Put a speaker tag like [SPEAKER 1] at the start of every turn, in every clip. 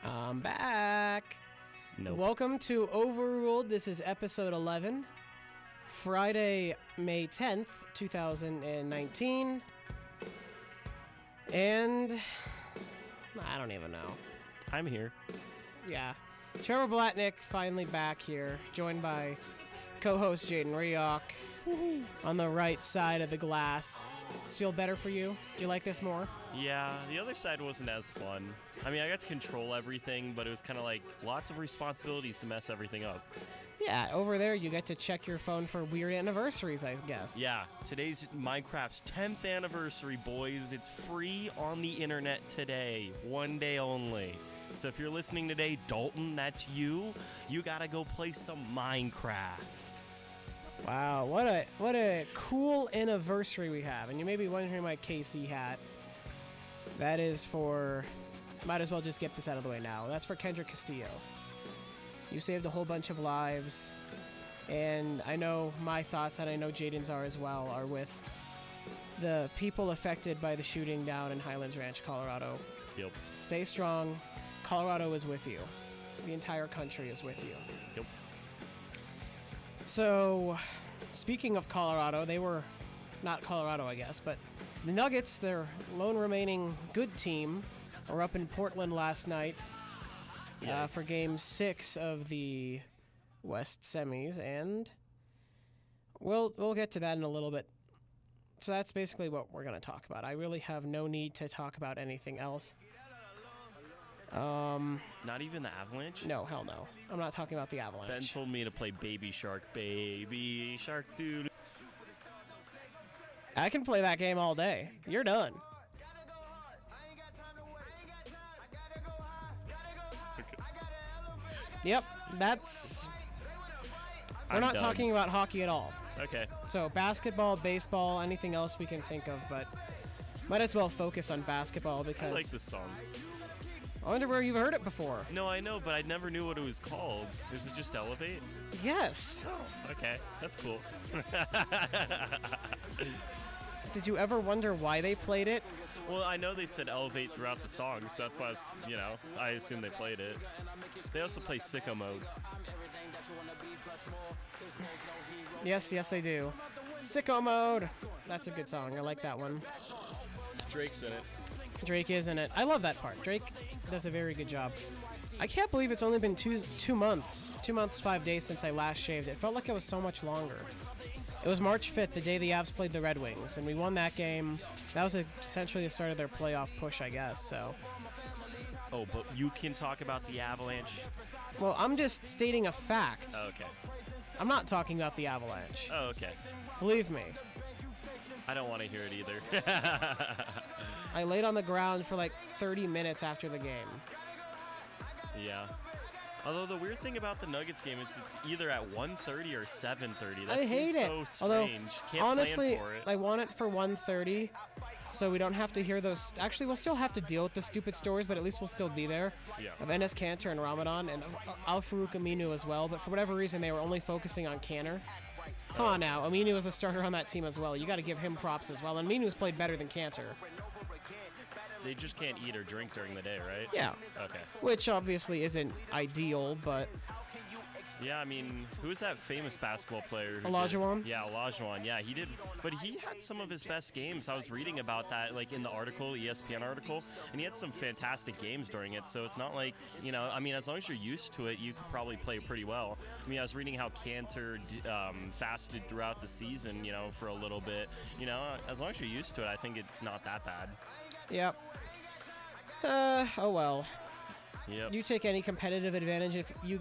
[SPEAKER 1] I'm back.
[SPEAKER 2] Nope.
[SPEAKER 1] Welcome to Overruled. This is episode 11, Friday, May 10th, 2019. And I don't even know.
[SPEAKER 2] I'm here.
[SPEAKER 1] Yeah. Trevor Blatnick finally back here, joined by co-host Jaden Rioch on the right side of the glass. Does it feel better for you? Do you like this more?
[SPEAKER 2] Yeah, the other side wasn't as fun. I mean, I got to control everything, but it was kind of like lots of responsibilities to mess everything up.
[SPEAKER 1] Yeah, over there you get to check your phone for weird anniversaries, I guess.
[SPEAKER 2] Yeah, today's Minecraft's 10th anniversary, boys. It's free on the internet today. One day only. So if you're listening today, Dalton, that's you. You gotta go play some Minecraft.
[SPEAKER 1] Wow, what a cool anniversary we have. And you may be wondering my KC hat. That is for... Might as well just get this out of the way now. That's for Kendrick Castillo. You saved a whole bunch of lives. And I know my thoughts, and I know Jaden's are as well, are with the people affected by the shooting down in Highlands Ranch, Colorado.
[SPEAKER 2] Yep.
[SPEAKER 1] Stay strong. Colorado is with you. The entire country is with you.
[SPEAKER 2] Yep.
[SPEAKER 1] So, speaking of Colorado, they were not Colorado, I guess, but the Nuggets, their lone remaining good team, were up in Portland last night for Game 6 of the West semis, and we'll get to that in a little bit. So that's basically what we're going to talk about. I really have no need to talk about anything else.
[SPEAKER 2] Not even the Avalanche?
[SPEAKER 1] No, hell no. I'm not talking about the Avalanche.
[SPEAKER 2] Ben told me to play Baby Shark, dude.
[SPEAKER 1] I can play that game all day. You're done. Yep, that's... We're not talking about hockey at all.
[SPEAKER 2] Okay.
[SPEAKER 1] So basketball, baseball, anything else we can think of, but might as well focus on basketball because...
[SPEAKER 2] I like this song.
[SPEAKER 1] I wonder where you've heard it before.
[SPEAKER 2] No, I know, but I never knew what it was called. Is it just Elevate?
[SPEAKER 1] Yes.
[SPEAKER 2] Oh, okay. That's cool.
[SPEAKER 1] Did you ever wonder why they played it?
[SPEAKER 2] Well, I know they said Elevate throughout the song, so that's why I assume they played it. They also play Sicko Mode.
[SPEAKER 1] Yes, they do. Sicko Mode. That's a good song. I like that one.
[SPEAKER 2] Drake's in it.
[SPEAKER 1] Drake is in it. I love that part. Drake does a very good job. I can't believe it's only been two months. 2 months, 5 days since I last shaved. It felt like it was so much longer. It was March 5th, the day the Avs played the Red Wings, and we won that game. That was essentially the start of their playoff push, I guess, so...
[SPEAKER 2] Oh, but you can talk about the Avalanche?
[SPEAKER 1] Well, I'm just stating a fact.
[SPEAKER 2] Oh, okay.
[SPEAKER 1] I'm not talking about the Avalanche.
[SPEAKER 2] Oh, okay.
[SPEAKER 1] Believe me.
[SPEAKER 2] I don't want to hear it either.
[SPEAKER 1] I laid on the ground for like 30 minutes after the game.
[SPEAKER 2] Yeah. Although the weird thing about the Nuggets game, it's either at 1:30 or 7:30. That
[SPEAKER 1] I hate it.
[SPEAKER 2] So strange. Can't
[SPEAKER 1] honestly,
[SPEAKER 2] plan for it.
[SPEAKER 1] I want it for 1:30, so we don't have to hear those. Actually, we'll still have to deal with the stupid stories, but at least we'll still be there.
[SPEAKER 2] Yeah.
[SPEAKER 1] Of Enes Kanter and Ramadan and Al-Farouq Aminu as well. But for whatever reason, they were only focusing on Kanter. Come on now, Aminu was a starter on that team as well. You got to give him props as well. And Aminu's played better than Kanter.
[SPEAKER 2] They just can't eat or drink during the day, right?
[SPEAKER 1] Yeah.
[SPEAKER 2] Okay.
[SPEAKER 1] Which obviously isn't ideal, but...
[SPEAKER 2] Yeah, I mean, who's that famous basketball player?
[SPEAKER 1] Olajuwon?
[SPEAKER 2] Yeah, Olajuwon. Yeah, he did. But he had some of his best games. I was reading about that, like, in the article, ESPN article, and he had some fantastic games during it. So it's not like, I mean, as long as you're used to it, you could probably play pretty well. I mean, I was reading how Kanter fasted throughout the season, for a little bit. As long as you're used to it, I think it's not that bad.
[SPEAKER 1] Yep. Oh well.
[SPEAKER 2] Yep.
[SPEAKER 1] You take any competitive advantage if you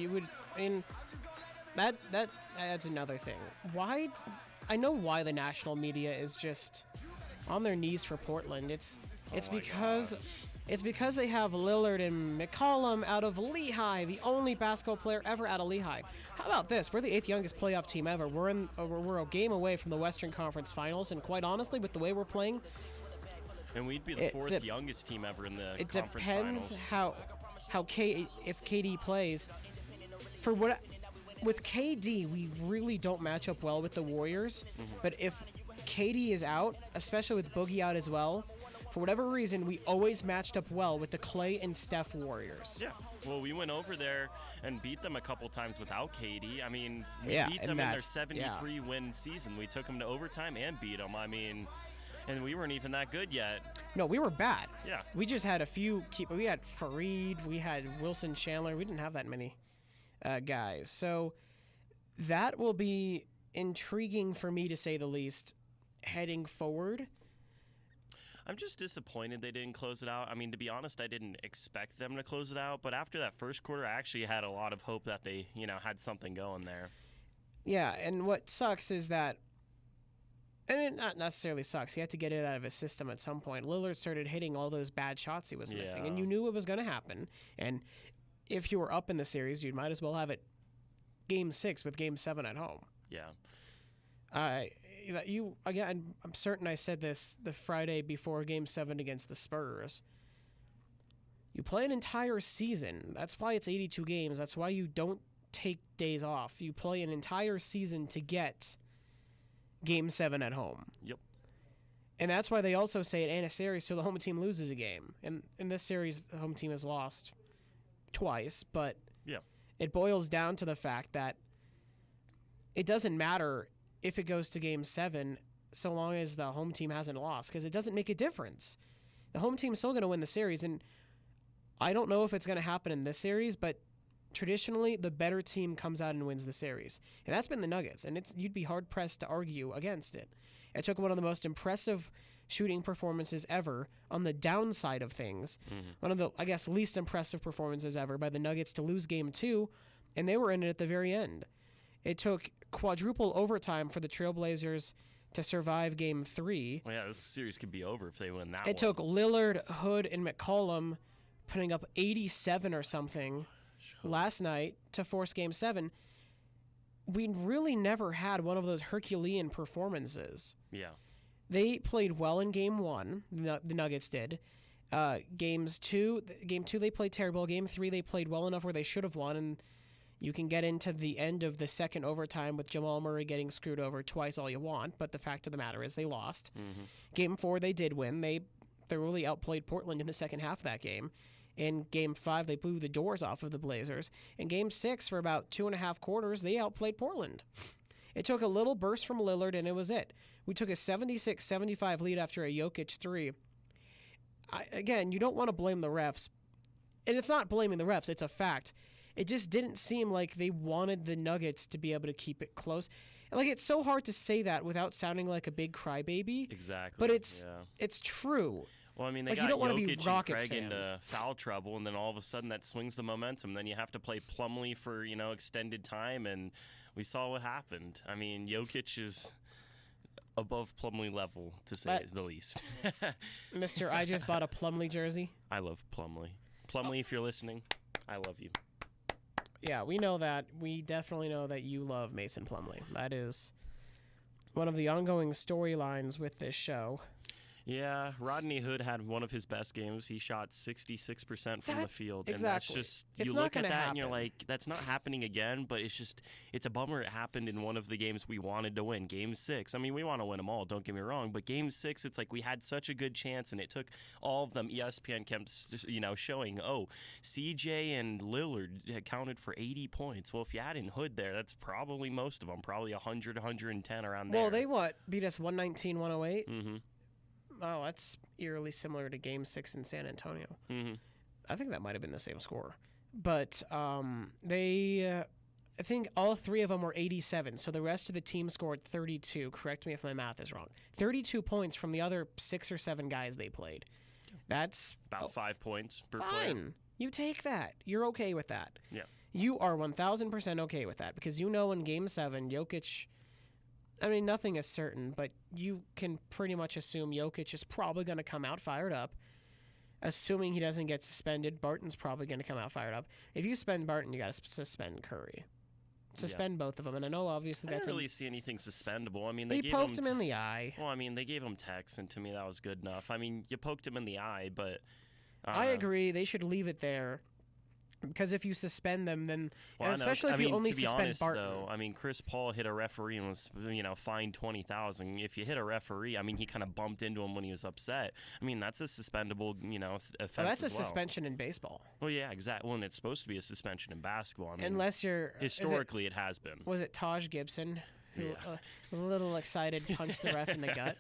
[SPEAKER 1] would. I mean, that's another thing. Why? I know why the national media is just on their knees for Portland. It's because they have Lillard and McCollum out of Lehigh, the only basketball player ever out of Lehigh. How about this? We're the 8th youngest playoff team ever. We're a game away from the Western Conference Finals, and quite honestly, with the way we're playing.
[SPEAKER 2] And we'd be the 4th youngest team ever in the conference finals.
[SPEAKER 1] It depends if KD plays. With KD, we really don't match up well with the Warriors. Mm-hmm. But if KD is out, especially with Boogie out as well, for whatever reason, we always matched up well with the Clay and Steph Warriors.
[SPEAKER 2] Yeah. Well, we went over there and beat them a couple times without Katie. I mean, we beat them in their 73-win season. We took them to overtime and beat them. I mean, and we weren't even that good yet.
[SPEAKER 1] No, we were bad.
[SPEAKER 2] Yeah.
[SPEAKER 1] We just had a few we had Fareed, we had Wilson Chandler. We didn't have that many guys. So that will be intriguing for me, to say the least, heading forward.
[SPEAKER 2] I'm just disappointed they didn't close it out. I mean, to be honest, I didn't expect them to close it out. But after that first quarter, I actually had a lot of hope that they, had something going there.
[SPEAKER 1] Yeah, and what sucks is that, and it not necessarily sucks, he had to get it out of his system at some point. Lillard started hitting all those bad shots he was missing, and you knew it was going to happen. And if you were up in the series, you might as well have it Game 6 with Game 7 at home.
[SPEAKER 2] Yeah.
[SPEAKER 1] I'm certain I said this the Friday before Game 7 against the Spurs. You play an entire season. That's why it's 82 games. That's why you don't take days off. You play an entire season to get Game 7 at home.
[SPEAKER 2] Yep.
[SPEAKER 1] And that's why they also say it in a series so the home team loses a game. And in this series, the home team has lost twice, but it boils down to the fact that it doesn't matter if it goes to Game 7 so long as the home team hasn't lost, because it doesn't make a difference. The home team's still going to win the series, and I don't know if it's going to happen in this series, but traditionally the better team comes out and wins the series. And that's been the Nuggets, and you'd be hard-pressed to argue against it. It took one of the most impressive shooting performances ever on the downside of things. One of the, I guess, least impressive performances ever by the Nuggets to lose Game 2, and they were in it at the very end. It took quadruple overtime for the Trailblazers to survive Game 3.
[SPEAKER 2] Well, yeah, this series could be over if they win that one.
[SPEAKER 1] It took Lillard, Hood, and McCollum putting up 87 or something last night to force Game 7. We really never had one of those Herculean performances.
[SPEAKER 2] Yeah.
[SPEAKER 1] They played well in Game 1, the Nuggets did. Game 2, they played terrible. Game 3, they played well enough where they should have won, and you can get into the end of the second overtime with Jamal Murray getting screwed over twice all you want, but the fact of the matter is they lost. Game 4, they did win. They thoroughly outplayed Portland in the second half of that game. In Game 5, they blew the doors off of the Blazers. In Game 6, for about 2.5 quarters, they outplayed Portland. It took a little burst from Lillard, and it was it. We took a 76-75 lead after a Jokic 3. Again, you don't want to blame the refs. And it's not blaming the refs, it's a fact. It just didn't seem like they wanted the Nuggets to be able to keep it close. Like, it's so hard to say that without sounding like a big crybaby.
[SPEAKER 2] Exactly.
[SPEAKER 1] But it's true.
[SPEAKER 2] Well, I mean, they
[SPEAKER 1] like,
[SPEAKER 2] got
[SPEAKER 1] you don't want to
[SPEAKER 2] Jokic
[SPEAKER 1] be Rockets
[SPEAKER 2] and Craig
[SPEAKER 1] fans.
[SPEAKER 2] into foul trouble, and then all of a sudden that swings the momentum. Then you have to play Plumlee for, extended time, and we saw what happened. I mean, Jokic is above Plumlee level, to say the least.
[SPEAKER 1] Mister, I just bought a Plumlee jersey.
[SPEAKER 2] I love Plumlee. Plumlee, if you're listening, I love you.
[SPEAKER 1] Yeah, we know that. We definitely know that you love Mason Plumlee. That is one of the ongoing storylines with this show.
[SPEAKER 2] Yeah, Rodney Hood had one of his best games. He shot 66% from the field.
[SPEAKER 1] Exactly.
[SPEAKER 2] And that's just,
[SPEAKER 1] it's
[SPEAKER 2] you
[SPEAKER 1] not
[SPEAKER 2] look at that
[SPEAKER 1] happen.
[SPEAKER 2] and you're like, that's not happening again, but it's a bummer it happened in one of the games we wanted to win, Game 6. I mean, we want to win them all, don't get me wrong, but Game 6, it's like we had such a good chance, and it took all of them. ESPN kept, showing, CJ and Lillard accounted for 80 points. Well, if you add in Hood there, that's probably most of them, probably 100, 110 around there.
[SPEAKER 1] Well, they beat us 119, 108?
[SPEAKER 2] Mm-hmm.
[SPEAKER 1] Oh, that's eerily similar to Game 6 in San Antonio.
[SPEAKER 2] Mm-hmm.
[SPEAKER 1] I think that might have been the same score. But I think all three of them were 87, so the rest of the team scored 32. Correct me if my math is wrong. 32 points from the other 6 or 7 guys they played. That's
[SPEAKER 2] about 5 points per
[SPEAKER 1] fine.
[SPEAKER 2] player.
[SPEAKER 1] You take that. You're okay with that.
[SPEAKER 2] Yeah.
[SPEAKER 1] You are 1,000% okay with that, because in Game 7, Jokic... I mean, nothing is certain, but you can pretty much assume Jokic is probably going to come out fired up. Assuming he doesn't get suspended, Barton's probably going to come out fired up. If you suspend Barton, you got to suspend Curry. Suspend both of them. And I know, obviously,
[SPEAKER 2] I didn't really see anything suspendable. I mean,
[SPEAKER 1] they poked him in the eye.
[SPEAKER 2] Well, I mean, they gave him text, and to me, that was good enough. I mean, you poked him in the eye, but...
[SPEAKER 1] I agree. They should leave it there. Because if you suspend them, then
[SPEAKER 2] Well,
[SPEAKER 1] especially if you only
[SPEAKER 2] to be
[SPEAKER 1] suspend
[SPEAKER 2] honest,
[SPEAKER 1] Barton.
[SPEAKER 2] though, I mean, Chris Paul hit a referee and was, fined $20,000. If you hit a referee, I mean, he kind of bumped into him when he was upset. I mean, that's a suspendable, offense.
[SPEAKER 1] Well, that's a
[SPEAKER 2] as well.
[SPEAKER 1] suspension in baseball.
[SPEAKER 2] Well, yeah, exactly. Well, and it's supposed to be a suspension in basketball. I mean,
[SPEAKER 1] Unless you're
[SPEAKER 2] historically, it has been.
[SPEAKER 1] Was it Taj Gibson who, a little excited, punched the ref in the gut?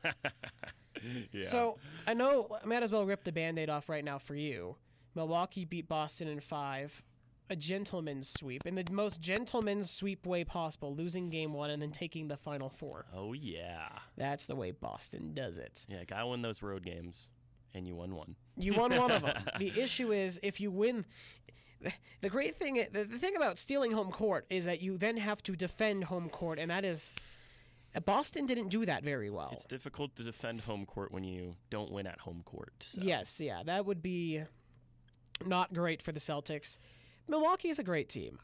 [SPEAKER 2] Yeah.
[SPEAKER 1] So I know I might as well rip the Band-Aid off right now for you. Milwaukee beat Boston in 5. A gentleman's sweep, in the most gentleman's sweep way possible, losing game 1 and then taking the final 4.
[SPEAKER 2] Oh, yeah.
[SPEAKER 1] That's the way Boston does it.
[SPEAKER 2] Yeah, gotta win those road games, and you won one.
[SPEAKER 1] You won one of them. The issue is if you win... The great thing, the thing about stealing home court is that you then have to defend home court, and that is... Boston didn't do that very well.
[SPEAKER 2] It's difficult to defend home court when you don't win at home court. So.
[SPEAKER 1] Yes, yeah, that would be not great for the Celtics. Milwaukee is a great team.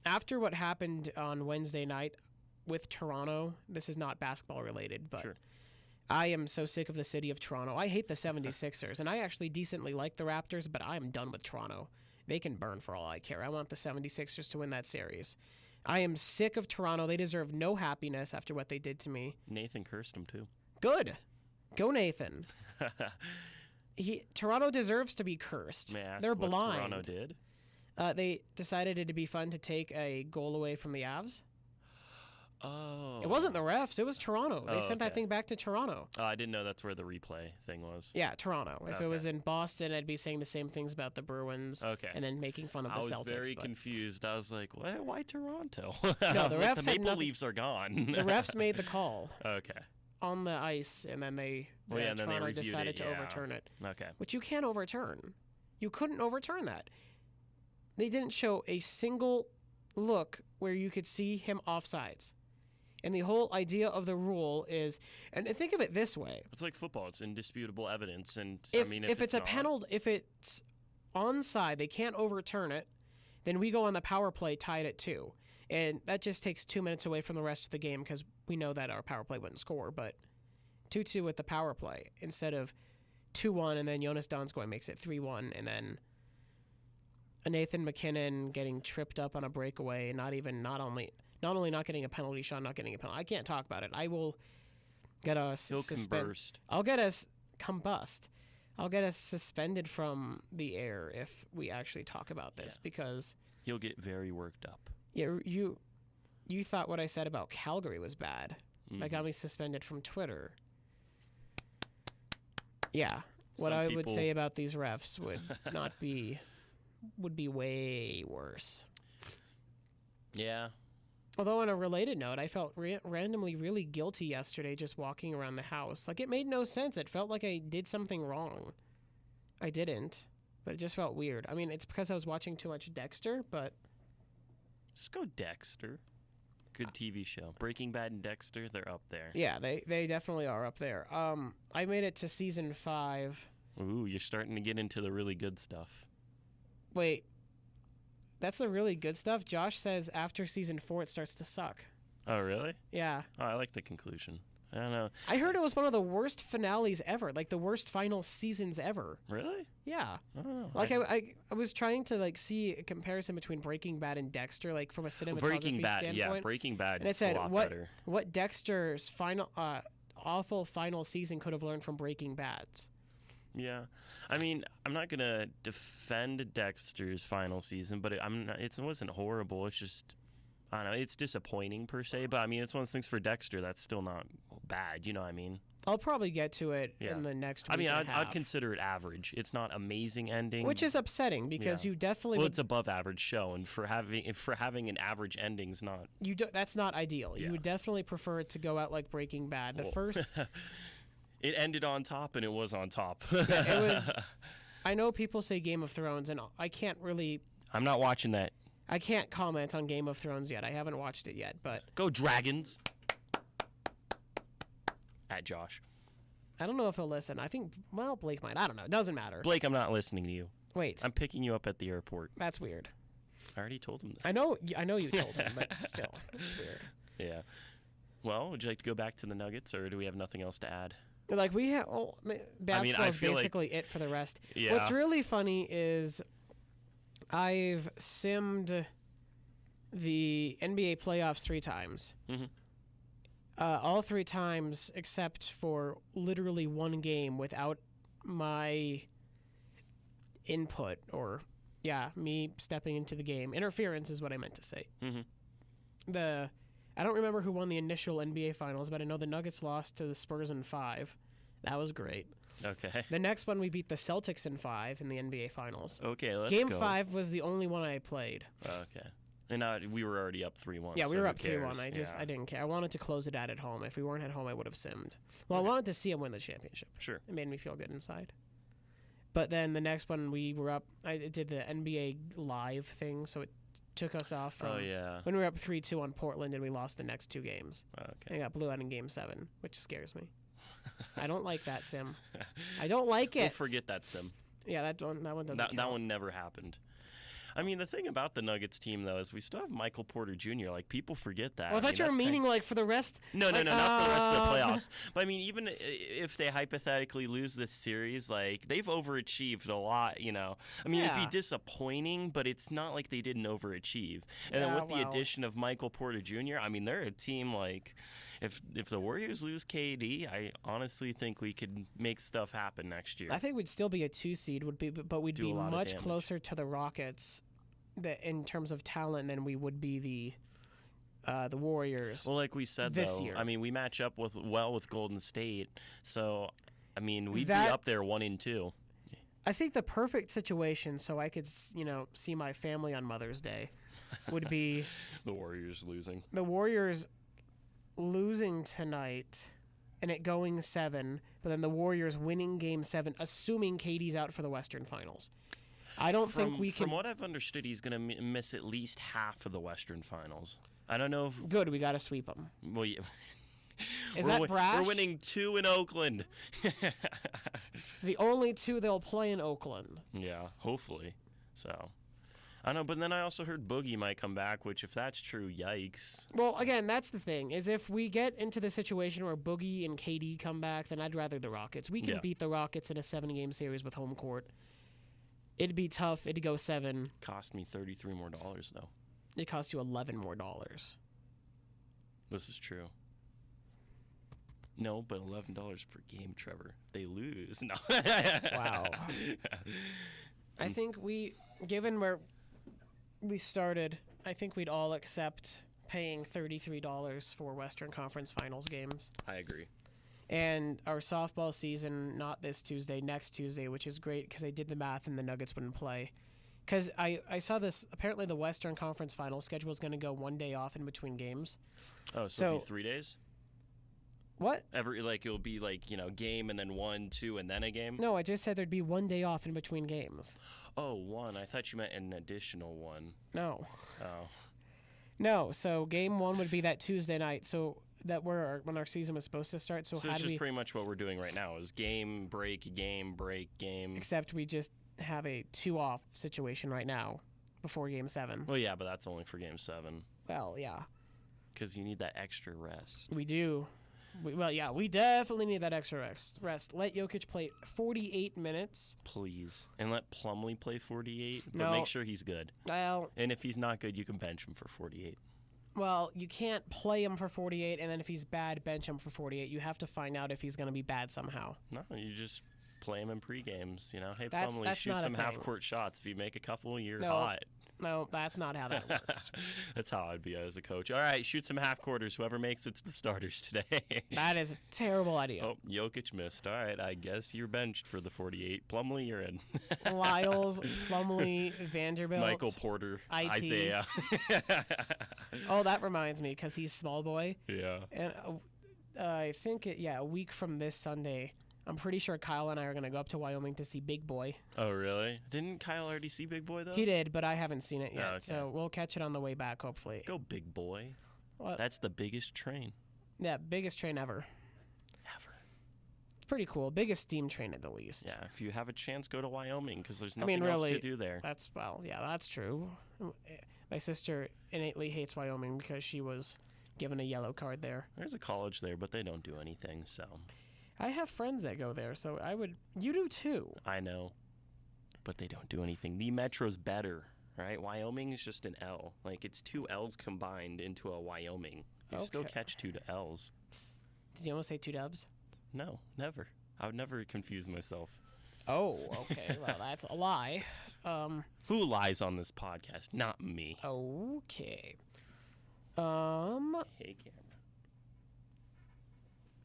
[SPEAKER 1] After what happened on Wednesday night with Toronto, this is not basketball related, but
[SPEAKER 2] Sure.
[SPEAKER 1] I am so sick of the city of Toronto. I hate the 76ers, and I actually decently like the Raptors, but I am done with Toronto. They can burn for all I care. I want the 76ers to win that series. I am sick of Toronto. They deserve no happiness after what they did to me.
[SPEAKER 2] Nathan cursed him, too.
[SPEAKER 1] Good. Go, Nathan. Toronto deserves to be cursed.
[SPEAKER 2] May I ask
[SPEAKER 1] They're
[SPEAKER 2] what
[SPEAKER 1] blind.
[SPEAKER 2] Toronto did?
[SPEAKER 1] They decided it'd be fun to take a goal away from the Avs.
[SPEAKER 2] Oh.
[SPEAKER 1] It wasn't the refs. It was Toronto. They sent that
[SPEAKER 2] okay.
[SPEAKER 1] thing back to Toronto.
[SPEAKER 2] Oh, I didn't know that's where the replay thing was.
[SPEAKER 1] Yeah, Toronto. If it
[SPEAKER 2] Okay.
[SPEAKER 1] was in Boston, I'd be saying the same things about the Bruins.
[SPEAKER 2] Okay.
[SPEAKER 1] And then making fun of the Celtics.
[SPEAKER 2] I was very
[SPEAKER 1] but
[SPEAKER 2] confused. I was like, why Toronto?
[SPEAKER 1] No, the refs
[SPEAKER 2] the
[SPEAKER 1] had
[SPEAKER 2] Maple
[SPEAKER 1] nothing-
[SPEAKER 2] Leafs are gone.
[SPEAKER 1] the refs made the call
[SPEAKER 2] Okay.
[SPEAKER 1] on the ice, and then
[SPEAKER 2] and then they
[SPEAKER 1] Toronto
[SPEAKER 2] reviewed
[SPEAKER 1] decided
[SPEAKER 2] it,
[SPEAKER 1] to
[SPEAKER 2] yeah.
[SPEAKER 1] overturn it.
[SPEAKER 2] Okay.
[SPEAKER 1] Which you can't overturn. You couldn't overturn that. They didn't show a single look where you could see him offsides. And the whole idea of the rule is, and think of it this way:
[SPEAKER 2] It's like football. It's indisputable evidence, and
[SPEAKER 1] if it's a penalty, if it's onside, they can't overturn it. Then we go on the power play tied at 2, and that just takes 2 minutes away from the rest of the game because we know that our power play wouldn't score. But 2-2 with the power play instead of 2-1, and then Jonas Donskoy makes it 3-1, and then a Nathan McKinnon getting tripped up on a breakaway, not only not getting a penalty shot, not getting a penalty. I can't talk about it. I will get us suspended. I'll get us combust. I'll get us suspended from the air if we actually talk about this because
[SPEAKER 2] he'll get very worked up.
[SPEAKER 1] Yeah, you thought what I said about Calgary was bad. That got me suspended from Twitter. Yeah, what I would say about these refs would be way worse.
[SPEAKER 2] Yeah.
[SPEAKER 1] Although on a related note, I felt randomly really guilty yesterday just walking around the house. Like, it made no sense. It felt like I did something wrong. I didn't, but it just felt weird. I mean, it's because I was watching too much Dexter, but...
[SPEAKER 2] Just go Dexter. Good TV show. Breaking Bad and Dexter, they're up there.
[SPEAKER 1] Yeah, they definitely are up there. I made it to season 5.
[SPEAKER 2] Ooh, you're starting to get into the really good stuff.
[SPEAKER 1] Wait. That's the really good stuff? Josh says after season 4 it starts to suck.
[SPEAKER 2] Oh, really?
[SPEAKER 1] Yeah.
[SPEAKER 2] Oh, I like the conclusion. I don't know.
[SPEAKER 1] I heard it was one of the worst finales ever, like the worst final seasons ever.
[SPEAKER 2] Really?
[SPEAKER 1] Yeah.
[SPEAKER 2] I don't know.
[SPEAKER 1] Like I was trying to like see a comparison between Breaking Bad and Dexter, like from a cinematography
[SPEAKER 2] Breaking Bad,
[SPEAKER 1] standpoint.
[SPEAKER 2] yeah, Breaking Bad.
[SPEAKER 1] And it said
[SPEAKER 2] a lot
[SPEAKER 1] what
[SPEAKER 2] better.
[SPEAKER 1] what Dexter's final awful final season could have learned from Breaking Bad's.
[SPEAKER 2] Yeah, I mean, I'm not gonna defend Dexter's final season, but it wasn't horrible. It's just, I don't know, it's disappointing per se. But I mean, it's one of those things for Dexter that's still not bad. You know what I mean?
[SPEAKER 1] I'll probably get to it in the next week.
[SPEAKER 2] I mean,
[SPEAKER 1] and a half,
[SPEAKER 2] I'd consider it average. It's not amazing ending,
[SPEAKER 1] which is upsetting because you definitely.
[SPEAKER 2] Well, it's above average show, and for having an average ending's not.
[SPEAKER 1] That's not ideal.
[SPEAKER 2] Yeah.
[SPEAKER 1] You would definitely prefer it to go out like Breaking Bad. The first.
[SPEAKER 2] It ended on top, and it was on top.
[SPEAKER 1] Yeah, it was. I know people say Game of Thrones, and I can't really.
[SPEAKER 2] I'm not watching that.
[SPEAKER 1] I can't comment on Game of Thrones yet. I haven't watched it yet, but.
[SPEAKER 2] Go Dragons! At Josh.
[SPEAKER 1] I don't know if he'll listen. I think, well, Blake might. I don't know. It doesn't matter.
[SPEAKER 2] Blake, I'm not listening to you.
[SPEAKER 1] Wait.
[SPEAKER 2] I'm picking you up at the airport.
[SPEAKER 1] That's weird.
[SPEAKER 2] I already told him this.
[SPEAKER 1] I know you told him, but still, it's weird.
[SPEAKER 2] Yeah. Well, would you like to go back to the Nuggets, or do we have nothing else to add?
[SPEAKER 1] Like, we have basketball is
[SPEAKER 2] feel
[SPEAKER 1] basically it for the rest.
[SPEAKER 2] Yeah.
[SPEAKER 1] What's really funny is I've simmed the NBA playoffs 3 times.
[SPEAKER 2] Mm-hmm.
[SPEAKER 1] All 3 times except for literally 1 game without my input or, me stepping into the game. Interference is what I meant to say.
[SPEAKER 2] Mm-hmm.
[SPEAKER 1] I don't remember who won the initial NBA Finals, but I know the Nuggets lost to the Spurs in 5. That was great.
[SPEAKER 2] Okay.
[SPEAKER 1] The next one, we beat the Celtics in 5 in the NBA Finals.
[SPEAKER 2] Okay, let's
[SPEAKER 1] Game
[SPEAKER 2] go.
[SPEAKER 1] 5 was the only one I played.
[SPEAKER 2] Okay. And we were already up 3-1.
[SPEAKER 1] Yeah,
[SPEAKER 2] so
[SPEAKER 1] we were
[SPEAKER 2] who
[SPEAKER 1] up 3-1.
[SPEAKER 2] cares?
[SPEAKER 1] I didn't care. I wanted to close it out at home. If we weren't at home, I would have simmed. Well, I wanted to see him win the championship.
[SPEAKER 2] Sure.
[SPEAKER 1] It made me feel good inside. But then the next one, we were up. I did the NBA Live thing, so it took us off from when we were up 3-2 on Portland, and we lost the next 2 games.
[SPEAKER 2] Okay.
[SPEAKER 1] I got blew out in Game 7, which scares me. I don't like that sim. I don't like it.
[SPEAKER 2] We'll forget that sim.
[SPEAKER 1] Yeah, that one doesn't count.
[SPEAKER 2] That one never happened. I mean, the thing about the Nuggets team, though, is we still have Michael Porter Jr. Like, people forget that.
[SPEAKER 1] Well, I thought you were meaning, like, for the rest.
[SPEAKER 2] No, not for the rest of the playoffs. But, I mean, even if they hypothetically lose this series, like, they've overachieved a lot, you know. I mean, it'd be disappointing, but it's not like they didn't overachieve. And then with the addition of Michael Porter Jr., I mean, they're a team, like... If the Warriors lose KD, I honestly think we could make stuff happen next year.
[SPEAKER 1] I think we'd still be a 2 seed, but we'd be much closer to the Rockets in terms of talent than we would be the Warriors.
[SPEAKER 2] Well, like we said,
[SPEAKER 1] this year.
[SPEAKER 2] I mean, we match up with Golden State, so I mean, we'd be up there 1-2.
[SPEAKER 1] I think the perfect situation, so I could see my family on Mother's Day, would be
[SPEAKER 2] the Warriors losing.
[SPEAKER 1] The Warriors losing tonight and it going 7, but then the Warriors winning Game 7, assuming KD's out for the Western Finals. I don't think we can...
[SPEAKER 2] From what I've understood, he's going to miss at least half of the Western Finals. I don't know if...
[SPEAKER 1] Good, we got to sweep them.
[SPEAKER 2] Well, yeah.
[SPEAKER 1] Is that brash?
[SPEAKER 2] We're winning 2 in Oakland.
[SPEAKER 1] The only 2 they'll play in Oakland.
[SPEAKER 2] Yeah, hopefully. So... I know, but then I also heard Boogie might come back, which if that's true, yikes.
[SPEAKER 1] Well, again, that's the thing, is if we get into the situation where Boogie and KD come back, then I'd rather the Rockets. We can beat the Rockets in a 7-game series with home court. It'd be tough. It'd go 7.
[SPEAKER 2] Cost me $33 more, though.
[SPEAKER 1] It cost you $11 more.
[SPEAKER 2] This is true. No, but $11 per game, Trevor. They lose. No.
[SPEAKER 1] Wow. I think given where we started, I think we'd all accept paying $33 for Western Conference Finals games.
[SPEAKER 2] I agree.
[SPEAKER 1] And our softball season, not this Tuesday, next Tuesday, which is great because I did the math and the Nuggets wouldn't play. Because I saw this, apparently the Western Conference Finals schedule is going to go 1 day off in between games.
[SPEAKER 2] Oh, so it'll be 3 days?
[SPEAKER 1] What?
[SPEAKER 2] It'll be game and then 1, 2, and then a game?
[SPEAKER 1] No, I just said there'd be 1 day off in between games.
[SPEAKER 2] Oh, 1. I thought you meant an additional 1.
[SPEAKER 1] No.
[SPEAKER 2] Oh.
[SPEAKER 1] No, so game 1 would be that Tuesday night, so that when our season was supposed to start. So
[SPEAKER 2] it's just pretty much what we're doing right now is game, break, game, break, game.
[SPEAKER 1] Except we just have a 2-off situation right now before Game 7.
[SPEAKER 2] Well, yeah, but that's only for Game 7.
[SPEAKER 1] Well, yeah.
[SPEAKER 2] Because you need that extra rest.
[SPEAKER 1] We do. We definitely need that extra rest. Let Jokic play 48 minutes.
[SPEAKER 2] Please. And let Plumlee play 48, but
[SPEAKER 1] no.
[SPEAKER 2] Make sure he's good.
[SPEAKER 1] Well,
[SPEAKER 2] and if he's not good, you can bench him for 48.
[SPEAKER 1] Well, you can't play him for 48, and then if he's bad, bench him for 48. You have to find out if he's going to be bad somehow.
[SPEAKER 2] No, you just play him in pre-games. Hey, Plumlee, shoot some half-court shots. If you make a couple, you're hot.
[SPEAKER 1] No, that's not how that works.
[SPEAKER 2] That's how I'd be as a coach. All right, shoot some half-quarters. Whoever makes it to the starters today.
[SPEAKER 1] That is a terrible idea.
[SPEAKER 2] Oh, Jokic missed. All right, I guess you're benched for the 48. Plumlee, you're in.
[SPEAKER 1] Lyles, Plumlee, Vanderbilt.
[SPEAKER 2] Michael Porter,
[SPEAKER 1] IT.
[SPEAKER 2] Isaiah.
[SPEAKER 1] Oh, that reminds me, because he's small boy.
[SPEAKER 2] Yeah.
[SPEAKER 1] And I think, a week from this Sunday, I'm pretty sure Kyle and I are going to go up to Wyoming to see Big Boy.
[SPEAKER 2] Oh, really? Didn't Kyle already see Big Boy, though?
[SPEAKER 1] He did, but I haven't seen it yet.
[SPEAKER 2] Oh, okay.
[SPEAKER 1] So we'll catch it on the way back, hopefully.
[SPEAKER 2] Go Big Boy.
[SPEAKER 1] Well,
[SPEAKER 2] that's the biggest train.
[SPEAKER 1] Yeah, biggest train ever. It's pretty cool. Biggest steam train at the least.
[SPEAKER 2] Yeah, if you have a chance, go to Wyoming because there's nothing else to do there.
[SPEAKER 1] That's true. My sister innately hates Wyoming because she was given a yellow card there.
[SPEAKER 2] There's a college there, but they don't do anything, so...
[SPEAKER 1] I have friends that go there, so you do too.
[SPEAKER 2] I know, but they don't do anything. The Metro's better. right? Wyoming is just an L. Like, it's 2 L's combined into a Wyoming. You still catch 2 L's.
[SPEAKER 1] Did you almost say 2 dubs?
[SPEAKER 2] No, never. I would never confuse myself.
[SPEAKER 1] Oh, okay. Well, that's a lie.
[SPEAKER 2] Who lies on this podcast? Not me.
[SPEAKER 1] Okay.
[SPEAKER 2] Hey, camera.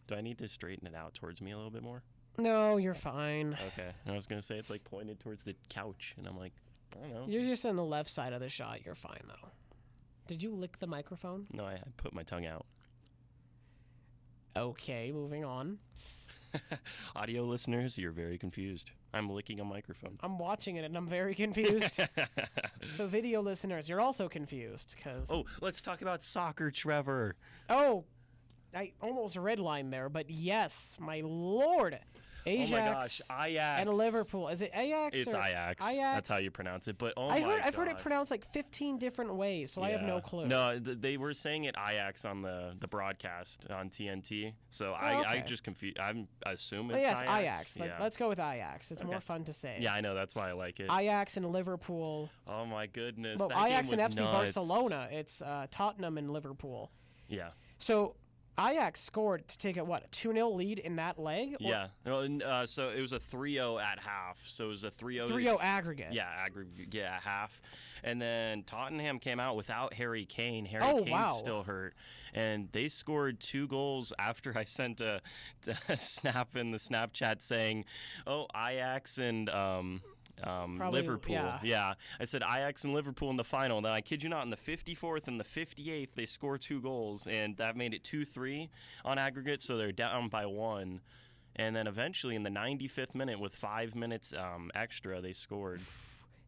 [SPEAKER 2] Do I need to straighten it out towards me a little bit more?
[SPEAKER 1] No, you're fine.
[SPEAKER 2] Okay. I was going to say it's like pointed towards the couch, and I'm like, I don't know.
[SPEAKER 1] You're just on the left side of the shot. You're fine, though. Did you lick the microphone?
[SPEAKER 2] No, I put my tongue out.
[SPEAKER 1] Okay, moving on.
[SPEAKER 2] Audio listeners, you're very confused. I'm licking a microphone.
[SPEAKER 1] I'm watching it, and I'm very confused. So video listeners, you're also confused, because...
[SPEAKER 2] Oh, let's talk about soccer, Trevor.
[SPEAKER 1] Oh, I almost redlined there, but yes, my lord. Ajax,
[SPEAKER 2] oh my gosh, Ajax.
[SPEAKER 1] And Liverpool. Is it Ajax?
[SPEAKER 2] It's Ajax. That's how you pronounce it. But
[SPEAKER 1] I've heard it pronounced like 15 different ways, so I have no clue.
[SPEAKER 2] No, they were saying it Ajax on the broadcast on TNT. So I just confused. I assume it's
[SPEAKER 1] Ajax.
[SPEAKER 2] Yeah.
[SPEAKER 1] Let's go with Ajax. It's more fun to say.
[SPEAKER 2] Yeah, I know. That's why I like it.
[SPEAKER 1] Ajax and Liverpool.
[SPEAKER 2] Oh my goodness.
[SPEAKER 1] Well,
[SPEAKER 2] that
[SPEAKER 1] Ajax
[SPEAKER 2] game was
[SPEAKER 1] and FC
[SPEAKER 2] nuts.
[SPEAKER 1] Barcelona. It's Tottenham and Liverpool.
[SPEAKER 2] Yeah.
[SPEAKER 1] So Ajax scored to take a 2-0 lead in that leg?
[SPEAKER 2] Yeah. So it was a 3-0 at half. So it was a 3-0.
[SPEAKER 1] 3-0 aggregate.
[SPEAKER 2] Yeah, aggregate. Yeah, half. And then Tottenham came out without Harry Kane. Harry Kane's still hurt. And they scored 2 goals after I sent a snap in the Snapchat saying, oh, Ajax and Liverpool. Yeah. I said Ajax and Liverpool in the final. Now, I kid you not, in the 54th and the 58th, they score 2 goals, and that made it 2-3 on aggregate, so they're down by 1. And then eventually in the 95th minute, with 5 minutes extra, they scored.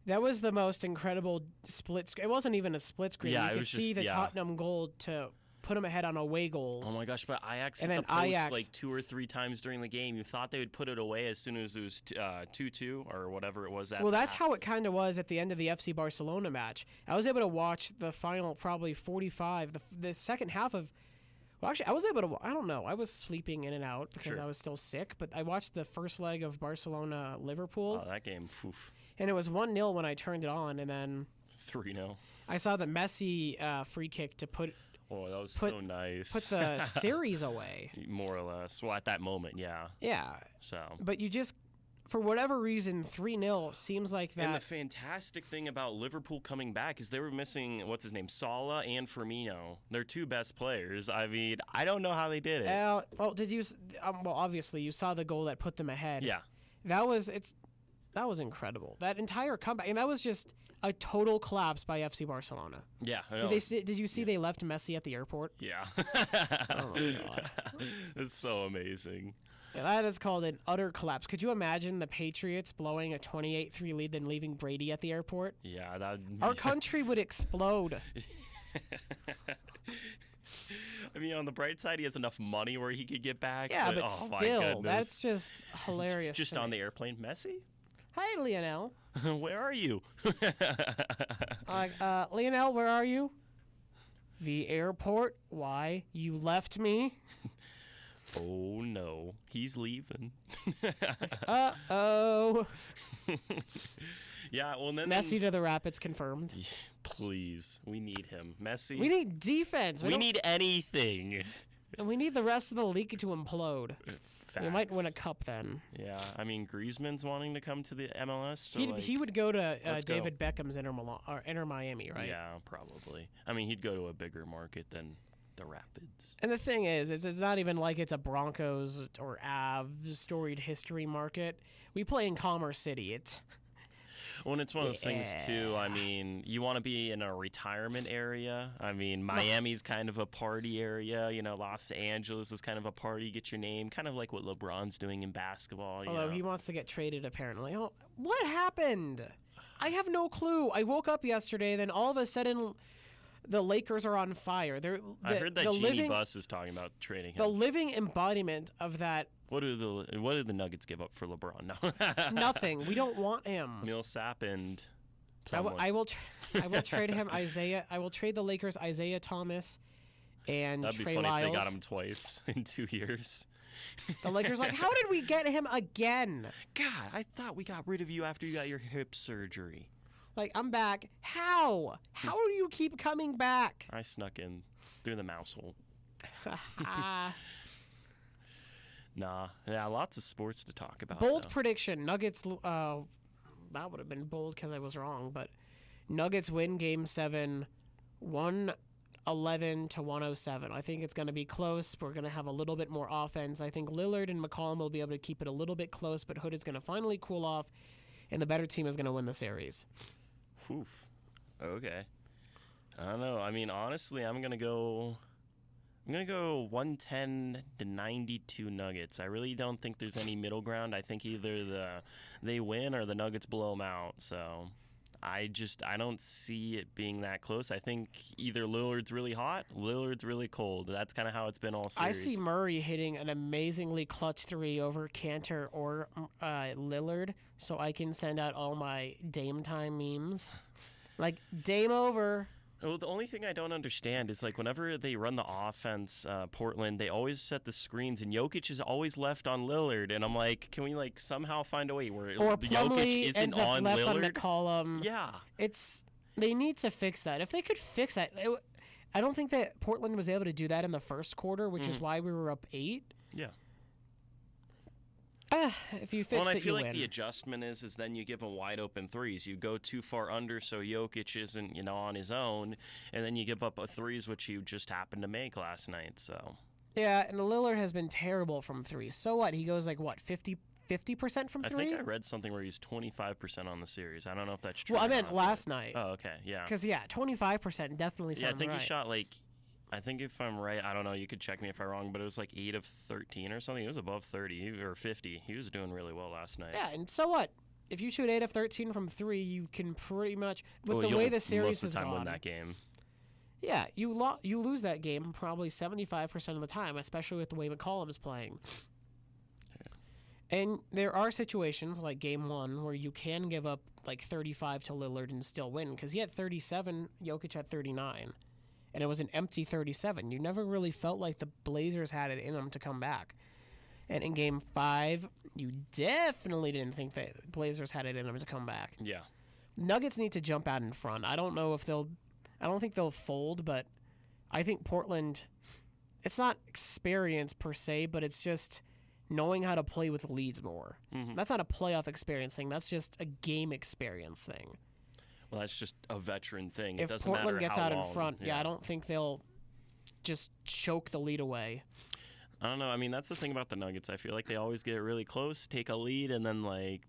[SPEAKER 1] That was the most incredible split screen. It wasn't even a split screen.
[SPEAKER 2] Yeah,
[SPEAKER 1] you could see the Tottenham goal to put them ahead on away goals.
[SPEAKER 2] Oh my gosh, but Ajax hit the post like 2 or 3 times during the game. You thought they would put it away as soon as it was 2-2 or whatever it was.
[SPEAKER 1] Well, that's how it kind of was at the end of the FC Barcelona match. I was able to watch the final probably 45, the second half of... Well, actually, I was able to... I don't know. I was sleeping in and out because I was still sick, but I watched the first leg of Barcelona-Liverpool.
[SPEAKER 2] Oh, that game, oof.
[SPEAKER 1] And it was 1-0 when I turned it on, and then...
[SPEAKER 2] 3-0.
[SPEAKER 1] I saw the Messi free kick to put...
[SPEAKER 2] Oh, that was so nice.
[SPEAKER 1] Put the series away.
[SPEAKER 2] More or less. Well, at that moment, yeah.
[SPEAKER 1] Yeah.
[SPEAKER 2] So.
[SPEAKER 1] But you just, for whatever reason, 3-0 seems like that.
[SPEAKER 2] And the fantastic thing about Liverpool coming back is they were missing, what's his name, Salah and Firmino. Their 2 best players. I mean, I don't know how they did it.
[SPEAKER 1] Well, did you? Well, obviously, you saw the goal that put them ahead.
[SPEAKER 2] Yeah.
[SPEAKER 1] That was incredible. That entire comeback, and that was just a total collapse by FC Barcelona.
[SPEAKER 2] Yeah.
[SPEAKER 1] Did you see they left Messi at the airport?
[SPEAKER 2] Yeah.
[SPEAKER 1] Oh my god.
[SPEAKER 2] It's so amazing.
[SPEAKER 1] Yeah, that is called an utter collapse. Could you imagine the Patriots blowing a 28-3 lead, then leaving Brady at the airport?
[SPEAKER 2] Yeah,
[SPEAKER 1] our country would explode.
[SPEAKER 2] I mean, on the bright side, he has enough money where he could get back.
[SPEAKER 1] Yeah, but still, that's just hilarious.
[SPEAKER 2] Just on the airplane, Messi?
[SPEAKER 1] Hi, Lionel.
[SPEAKER 2] Where are you?
[SPEAKER 1] Lionel, where are you? The airport. Why? You left me?
[SPEAKER 2] Oh, no. He's leaving.
[SPEAKER 1] Uh-oh.
[SPEAKER 2] Yeah, well, then...
[SPEAKER 1] Messi to the Rapids confirmed.
[SPEAKER 2] Please. We need him. Messi.
[SPEAKER 1] We need defense.
[SPEAKER 2] We need anything.
[SPEAKER 1] And we need the rest of the league to implode.
[SPEAKER 2] Facts.
[SPEAKER 1] We might win a cup then.
[SPEAKER 2] Yeah, I mean, Griezmann's wanting to come to the MLS. So
[SPEAKER 1] he would go to David Beckham's Inter Miami, right?
[SPEAKER 2] Yeah, probably. I mean, he'd go to a bigger market than the Rapids.
[SPEAKER 1] And the thing is, it's not even like it's a Broncos or Avs storied history market. We play in Commerce City.
[SPEAKER 2] Well, and it's one of those things, too. I mean, you want to be in a retirement area. I mean, Miami's kind of a party area. You know, Los Angeles is kind of a party, get your name. Kind of like what LeBron's doing in basketball.
[SPEAKER 1] Although he wants to get traded, apparently. Oh, what happened? I have no clue. I woke up yesterday, then all of a sudden... The Lakers are on fire.
[SPEAKER 2] I heard that Genie Buss is talking about trading him.
[SPEAKER 1] The living embodiment of that.
[SPEAKER 2] What do the Nuggets give up for LeBron? No.
[SPEAKER 1] Nothing. We don't want him.
[SPEAKER 2] Millsap and.
[SPEAKER 1] I will trade him Isaiah. I will trade the Lakers Isaiah Thomas and
[SPEAKER 2] That'd
[SPEAKER 1] Trey
[SPEAKER 2] be funny
[SPEAKER 1] Lyles.
[SPEAKER 2] if they got him twice in 2 years.
[SPEAKER 1] The Lakers like, how did we get him again?
[SPEAKER 2] God, I thought we got rid of you after you got your hip surgery.
[SPEAKER 1] Like, I'm back. How? How do you keep coming back?
[SPEAKER 2] I snuck in through the mouse hole. Nah. Yeah, lots of sports to talk about.
[SPEAKER 1] Bold prediction. Nuggets, that would have been bold because I was wrong, but Nuggets win Game 7, 111 to 107. I think it's going to be close. We're going to have a little bit more offense. I think Lillard and McCollum will be able to keep it a little bit close, but Hood is going to finally cool off, and the better team is going to win the series.
[SPEAKER 2] Oof. Okay. I don't know. I mean, honestly, I'm gonna go 110 to 92 Nuggets. I really don't think there's any middle ground. I think either they win or the Nuggets blow them out. So I don't see it being that close. I think either Lillard's really hot, Lillard's really cold. That's kind of how it's been all series.
[SPEAKER 1] I see Murray hitting an amazingly clutch 3 over Cantor or Lillard, so I can send out all my Dame time memes. Like, Dame over.
[SPEAKER 2] Well, the only thing I don't understand is, like, whenever they run the offense, Portland, they always set the screens, and Jokic is always left on Lillard. And I'm like, can we, like, somehow find a way where Jokic isn't
[SPEAKER 1] ends up
[SPEAKER 2] on
[SPEAKER 1] left
[SPEAKER 2] Lillard?
[SPEAKER 1] on McCollum.
[SPEAKER 2] Yeah.
[SPEAKER 1] They need to fix that. If they could fix that, I don't think that Portland was able to do that in the first quarter, which is why we were up 8.
[SPEAKER 2] Yeah.
[SPEAKER 1] If you fix it,
[SPEAKER 2] and I feel
[SPEAKER 1] you
[SPEAKER 2] like
[SPEAKER 1] win.
[SPEAKER 2] the adjustment is then you give them wide open threes. You go too far under so Jokic isn't, on his own, and then you give up a threes, which you just happened to make last night. So.
[SPEAKER 1] Yeah, and Lillard has been terrible from 3. So what? He goes like, what, 50% from 3?
[SPEAKER 2] I think I read something where he's 25% on the series. I don't know if that's true.
[SPEAKER 1] Well, I
[SPEAKER 2] or
[SPEAKER 1] meant
[SPEAKER 2] not,
[SPEAKER 1] last night.
[SPEAKER 2] Oh, okay, yeah.
[SPEAKER 1] Because, 25% definitely sounds right.
[SPEAKER 2] Yeah, I think he shot I think if I'm right, I don't know, you could check me if I'm wrong, but it was like 8 of 13 or something. It was above 30 or 50. He was doing really well last night.
[SPEAKER 1] Yeah, and so what? If you shoot 8 of 13 from 3, you can pretty much, with the way the series has gone,
[SPEAKER 2] win that game.
[SPEAKER 1] Yeah, you lose that game probably 75% of the time, especially with the way McCollum is playing. Yeah. And there are situations like Game 1 where you can give up like 35 to Lillard and still win, because he had 37, Jokic had 39. And it was an empty 37. You never really felt like the Blazers had it in them to come back. And in Game 5, you definitely didn't think that Blazers had it in them to come back.
[SPEAKER 2] Yeah.
[SPEAKER 1] Nuggets need to jump out in front. I don't think they'll fold, but I think Portland, it's not experience per se, but it's just knowing how to play with leads more. Mm-hmm. That's not a playoff experience thing. That's just a game experience thing.
[SPEAKER 2] Well, that's just a veteran thing.
[SPEAKER 1] If
[SPEAKER 2] it doesn't
[SPEAKER 1] Portland
[SPEAKER 2] matter
[SPEAKER 1] gets
[SPEAKER 2] how
[SPEAKER 1] out
[SPEAKER 2] long.
[SPEAKER 1] in front, I don't think they'll just choke the lead away.
[SPEAKER 2] I don't know. I mean, that's the thing about the Nuggets. I feel like they always get really close, take a lead, and then they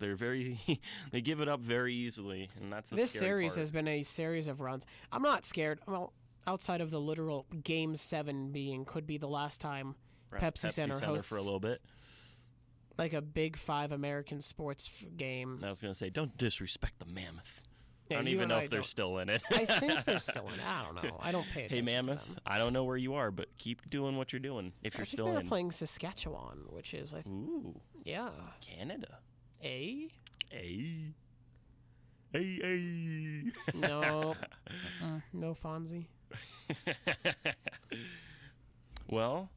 [SPEAKER 2] give it up very easily, and that's the
[SPEAKER 1] This
[SPEAKER 2] scary
[SPEAKER 1] series
[SPEAKER 2] part.
[SPEAKER 1] has been a series of runs. I'm not scared. Well, outside of the literal Game 7 could be the last time Pepsi Center hosts
[SPEAKER 2] for a little bit,
[SPEAKER 1] like a Big 5 American sports game.
[SPEAKER 2] I was gonna say, don't disrespect the Mammoth.
[SPEAKER 1] Yeah,
[SPEAKER 2] I don't even know if they're still in it.
[SPEAKER 1] I think they're still in it. I don't know. I don't pay attention.
[SPEAKER 2] Hey, Mammoth,
[SPEAKER 1] to them.
[SPEAKER 2] I don't know where you are, but keep doing what you're doing if you're still in.
[SPEAKER 1] I think they're playing Saskatchewan, which is,
[SPEAKER 2] Ooh.
[SPEAKER 1] Yeah.
[SPEAKER 2] Canada.
[SPEAKER 1] A? No. No Fonzie.
[SPEAKER 2] Well,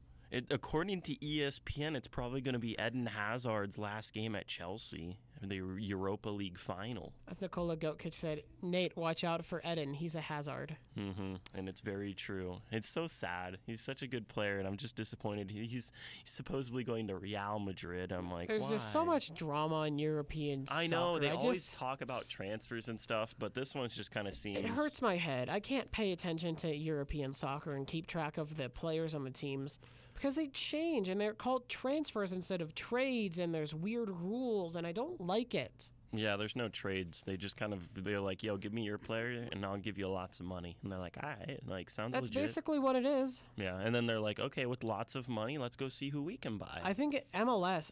[SPEAKER 2] according to ESPN, it's probably going to be Eden Hazard's last game at Chelsea in the Europa League final.
[SPEAKER 1] As Nikola Jokic said, Nate, watch out for Eden. He's a hazard.
[SPEAKER 2] Mm-hmm. And it's very true. It's so sad. He's such a good player, and I'm just disappointed. He's supposedly going to Real Madrid. I'm like,
[SPEAKER 1] There's
[SPEAKER 2] why?
[SPEAKER 1] just so much drama in European soccer.
[SPEAKER 2] I know. They always talk about transfers and stuff, but this one's just kind of seems...
[SPEAKER 1] It hurts my head. I can't pay attention to European soccer and keep track of the players on the teams because they change, and they're called transfers instead of trades, and there's weird rules, and I don't like it.
[SPEAKER 2] Yeah, there's no trades. They just they're like, yo, give me your player, and I'll give you lots of money. And they're like, all right, sounds
[SPEAKER 1] That's
[SPEAKER 2] legit.
[SPEAKER 1] basically what it is.
[SPEAKER 2] Yeah, and then they're like, okay, with lots of money, let's go see who we can buy.
[SPEAKER 1] I think MLS,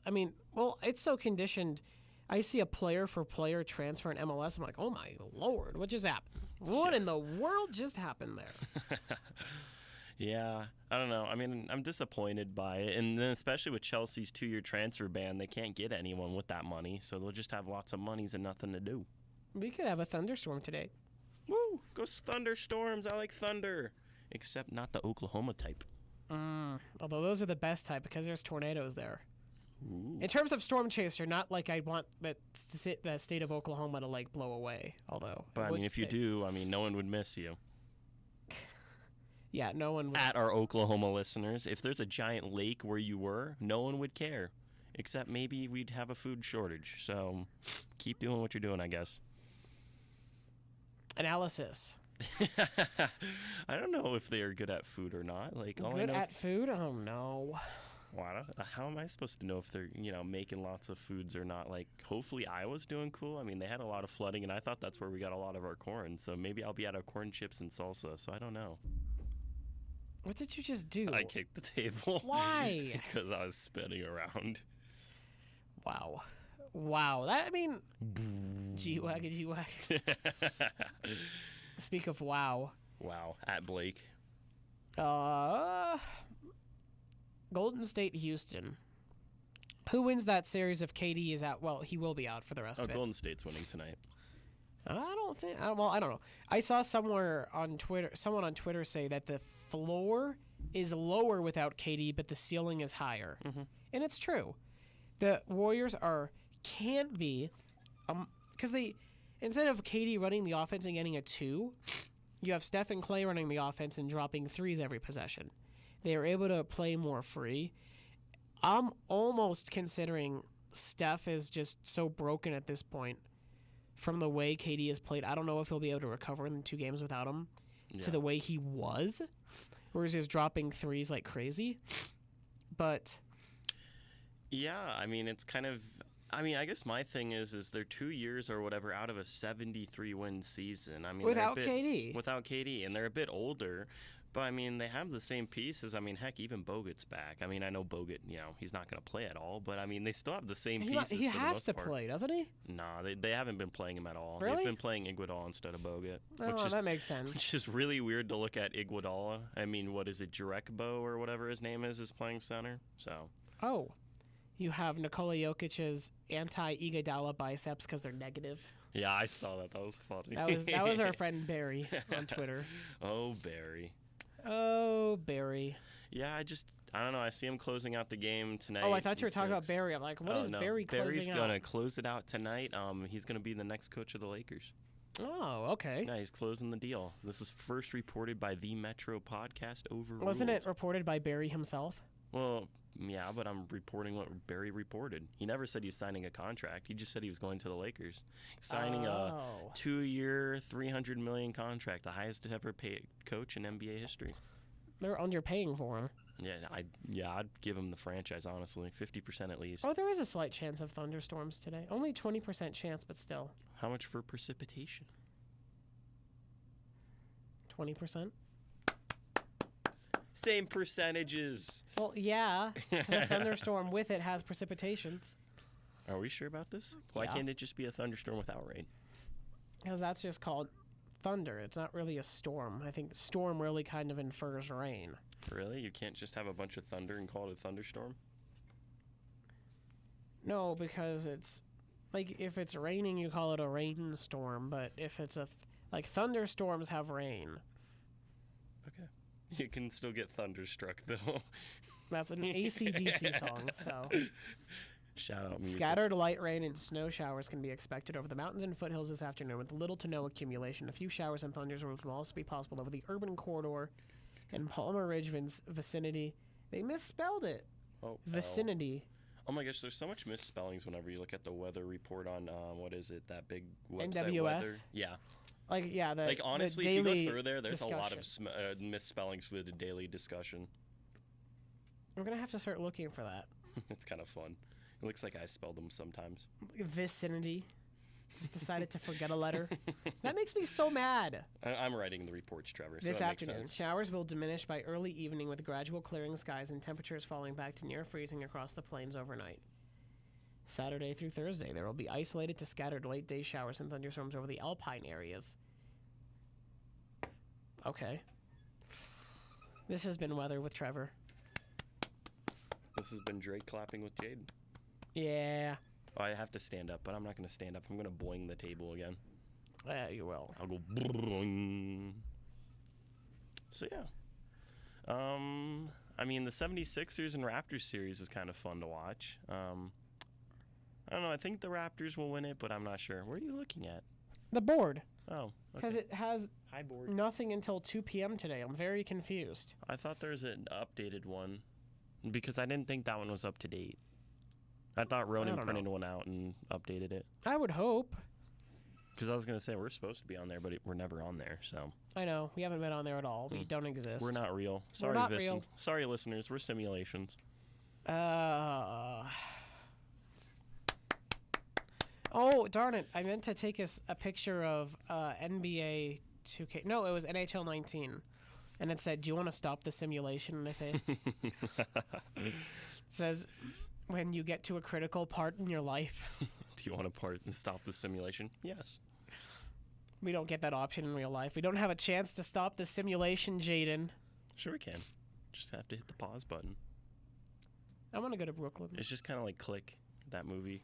[SPEAKER 1] it's so conditioned. I see a player-for-player transfer in MLS. I'm like, oh, my Lord, what just happened? What in the world just happened there?
[SPEAKER 2] Yeah, I don't know. I mean, I'm disappointed by it. And then especially with Chelsea's 2-year transfer ban, they can't get anyone with that money. So they'll just have lots of monies and nothing to do.
[SPEAKER 1] We could have a thunderstorm today.
[SPEAKER 2] Woo! Go thunderstorms. I like thunder. Except not the Oklahoma type.
[SPEAKER 1] Although those are the best type because there's tornadoes there.
[SPEAKER 2] Ooh.
[SPEAKER 1] In terms of storm chaser, not like I want the state of Oklahoma to like blow away. Although,
[SPEAKER 2] But I mean, if you do, I mean, no one would miss you.
[SPEAKER 1] Yeah, no one would.
[SPEAKER 2] At our Oklahoma listeners, if there's a giant lake where you were, no one would care. Except maybe we'd have a food shortage. So keep doing what you're doing, I guess.
[SPEAKER 1] Analysis.
[SPEAKER 2] I don't know if they are good at food or not. Like, all I
[SPEAKER 1] Good
[SPEAKER 2] know
[SPEAKER 1] at food? Oh, no.
[SPEAKER 2] Well, how am I supposed to know if they're, making lots of foods or not? Like, hopefully Iowa's doing cool. I mean, they had a lot of flooding, and I thought that's where we got a lot of our corn. So maybe I'll be out of corn chips and salsa. So I don't know.
[SPEAKER 1] What did you just do?
[SPEAKER 2] I kicked the table.
[SPEAKER 1] Why?
[SPEAKER 2] Because I was spinning around.
[SPEAKER 1] Wow. That, I mean, G-Wag. Speak of wow.
[SPEAKER 2] Wow. At Blake.
[SPEAKER 1] Golden State, Houston. Who wins that series if KD is out? Well, he will be out for the rest of it.
[SPEAKER 2] Golden State's winning tonight.
[SPEAKER 1] I don't know. I saw someone on Twitter say that the floor is lower without KD, but the ceiling is higher.
[SPEAKER 2] Mm-hmm.
[SPEAKER 1] And it's true. The Warriors can't be, because instead of KD running the offense and getting a 2, you have Steph and Clay running the offense and dropping 3s every possession. They are able to play more free. I'm almost considering Steph is just so broken at this point from the way KD has played. I don't know if he'll be able to recover in the 2 games without him to the way he was, where he's just dropping 3s like crazy. But
[SPEAKER 2] yeah, I mean, it's kind of. I mean, I guess my thing is they're 2 years or whatever out of a 73-win season. I mean,
[SPEAKER 1] without KD.
[SPEAKER 2] Without KD, and they're a bit older. But, I mean, they have the same pieces. I mean, heck, even Bogut's back. I mean, I know Bogut, he's not going to play at all. But, I mean, they still have the same pieces
[SPEAKER 1] He
[SPEAKER 2] for the
[SPEAKER 1] has
[SPEAKER 2] most
[SPEAKER 1] to
[SPEAKER 2] part.
[SPEAKER 1] play, doesn't he?
[SPEAKER 2] Nah, they haven't been playing him at all.
[SPEAKER 1] Really?
[SPEAKER 2] They've been playing Iguodala instead of Bogut.
[SPEAKER 1] Oh, that makes sense.
[SPEAKER 2] Which is really weird to look at Iguodala. I mean, what is it, Jurekbo or whatever his name is playing center. So.
[SPEAKER 1] Oh. You have Nikola Jokic's anti-Iguodala biceps because they're negative.
[SPEAKER 2] Yeah, I saw that. That was funny.
[SPEAKER 1] That was our friend Barry on Twitter.
[SPEAKER 2] Oh, Barry.
[SPEAKER 1] Oh, Barry.
[SPEAKER 2] Yeah, I don't know. I see him closing out the game tonight.
[SPEAKER 1] Oh, I thought you were talking about Barry. I'm like, what is Barry closing
[SPEAKER 2] Barry's
[SPEAKER 1] out?
[SPEAKER 2] going to close it out tonight. He's going to be the next coach of the Lakers.
[SPEAKER 1] Oh, okay.
[SPEAKER 2] Yeah, he's closing the deal. This is first reported by the Metro Podcast, Overruled.
[SPEAKER 1] Wasn't it reported by Barry himself?
[SPEAKER 2] Well, yeah, but I'm reporting what Barry reported. He never said he was signing a contract. He just said he was going to the Lakers. Signing a 2-year, $300 million contract, the highest ever paid coach in NBA history.
[SPEAKER 1] They're underpaying for him.
[SPEAKER 2] Yeah, I'd give him the franchise, honestly. 50% at least.
[SPEAKER 1] Oh, there is a slight chance of thunderstorms today. Only 20% chance, but still.
[SPEAKER 2] How much for precipitation?
[SPEAKER 1] 20%.
[SPEAKER 2] Same percentages.
[SPEAKER 1] Well, yeah, because a thunderstorm with it has precipitations.
[SPEAKER 2] Are we sure about this? Why can't it just be a thunderstorm without rain?
[SPEAKER 1] Because that's just called thunder. It's not really a storm. I think storm really kind of infers rain.
[SPEAKER 2] Really? You can't just have a bunch of thunder and call it a thunderstorm?
[SPEAKER 1] No, because it's like if it's raining, you call it a rainstorm. But if it's like thunderstorms have rain.
[SPEAKER 2] Okay. You can still get thunderstruck, though.
[SPEAKER 1] That's an AC/DC song, so.
[SPEAKER 2] Shout out music.
[SPEAKER 1] Scattered light rain and snow showers can be expected over the mountains and foothills this afternoon with little to no accumulation. A few showers and thunderstorms will also be possible over the urban corridor and Palmer Ridge vicinity. They misspelled it.
[SPEAKER 2] Oh,
[SPEAKER 1] vicinity.
[SPEAKER 2] Oh my gosh, there's so much misspellings whenever you look at the weather report on, what is it, that big website?
[SPEAKER 1] NWS?
[SPEAKER 2] Weather? Yeah.
[SPEAKER 1] Like
[SPEAKER 2] honestly,
[SPEAKER 1] the
[SPEAKER 2] if you
[SPEAKER 1] daily
[SPEAKER 2] go through there, there's
[SPEAKER 1] discussion.
[SPEAKER 2] a lot of misspellings for the daily discussion.
[SPEAKER 1] I'm going to have to start looking for that.
[SPEAKER 2] It's kind of fun. It looks like I spelled them sometimes.
[SPEAKER 1] Vicinity. Just decided to forget a letter. That makes me so mad.
[SPEAKER 2] I'm writing the reports, Trevor. So
[SPEAKER 1] This
[SPEAKER 2] that makes
[SPEAKER 1] afternoon,
[SPEAKER 2] sense.
[SPEAKER 1] showers will diminish by early evening with gradual clearing skies and temperatures falling back to near freezing across the plains overnight. Saturday through Thursday, there will be isolated to scattered late-day showers and thunderstorms over the alpine areas. Okay. This has been Weather with Trevor.
[SPEAKER 2] This has been Drake clapping with Jade.
[SPEAKER 1] Yeah.
[SPEAKER 2] Oh, I have to stand up, but I'm not going to stand up. I'm going to boing the table again.
[SPEAKER 1] Yeah, you will.
[SPEAKER 2] I'll go boing. So, yeah. I mean, the 76ers and Raptors series is kind of fun to watch. I don't know. I think the Raptors will win it, but I'm not sure. Where are you looking at?
[SPEAKER 1] The board.
[SPEAKER 2] Oh,
[SPEAKER 1] because
[SPEAKER 2] okay.
[SPEAKER 1] it has
[SPEAKER 2] High board.
[SPEAKER 1] nothing until 2 p.m. today. I'm very confused.
[SPEAKER 2] I thought there was an updated one because I didn't think that one was up to date. I thought Ronan printed one out and updated it.
[SPEAKER 1] I would hope.
[SPEAKER 2] Because I was going to say, we're supposed to be on there, but we're never on there, so.
[SPEAKER 1] I know. We haven't been on there at all. We don't exist.
[SPEAKER 2] We're not real. Sorry,
[SPEAKER 1] we're not real.
[SPEAKER 2] Sorry, listeners. We're simulations.
[SPEAKER 1] Oh, darn it. I meant to take a picture of NBA 2K. No, it was NHL 19. And it said, do you want to stop the simulation? And I say, it says, when you get to a critical part in your life.
[SPEAKER 2] Do you want to stop the simulation? Yes.
[SPEAKER 1] We don't get that option in real life. We don't have a chance to stop the simulation, Jaden.
[SPEAKER 2] Sure we can. Just have to hit the pause button.
[SPEAKER 1] I want to go to Brooklyn.
[SPEAKER 2] It's just kind of like Click, that movie.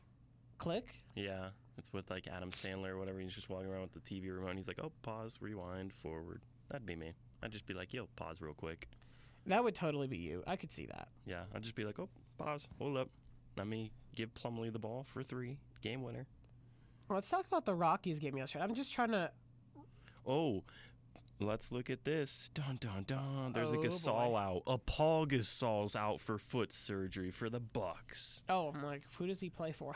[SPEAKER 1] Click?
[SPEAKER 2] Yeah. It's with like Adam Sandler or whatever. He's just walking around with the TV remote and he's like, oh, pause, rewind, forward. That'd be me. I'd just be like, yo, pause real quick.
[SPEAKER 1] That would totally be you. I could see that.
[SPEAKER 2] Yeah. I'd just be like, oh, pause, hold up. Let me give Plumlee the ball for 3. Game winner.
[SPEAKER 1] Let's talk about the Rockies game yesterday. I'm just trying to...
[SPEAKER 2] Oh, let's look at this. Dun, dun, dun. There's a Gasol
[SPEAKER 1] boy.
[SPEAKER 2] out. A Paul Gasol's out for foot surgery for the Bucks.
[SPEAKER 1] Oh, I'm like, who does he play for?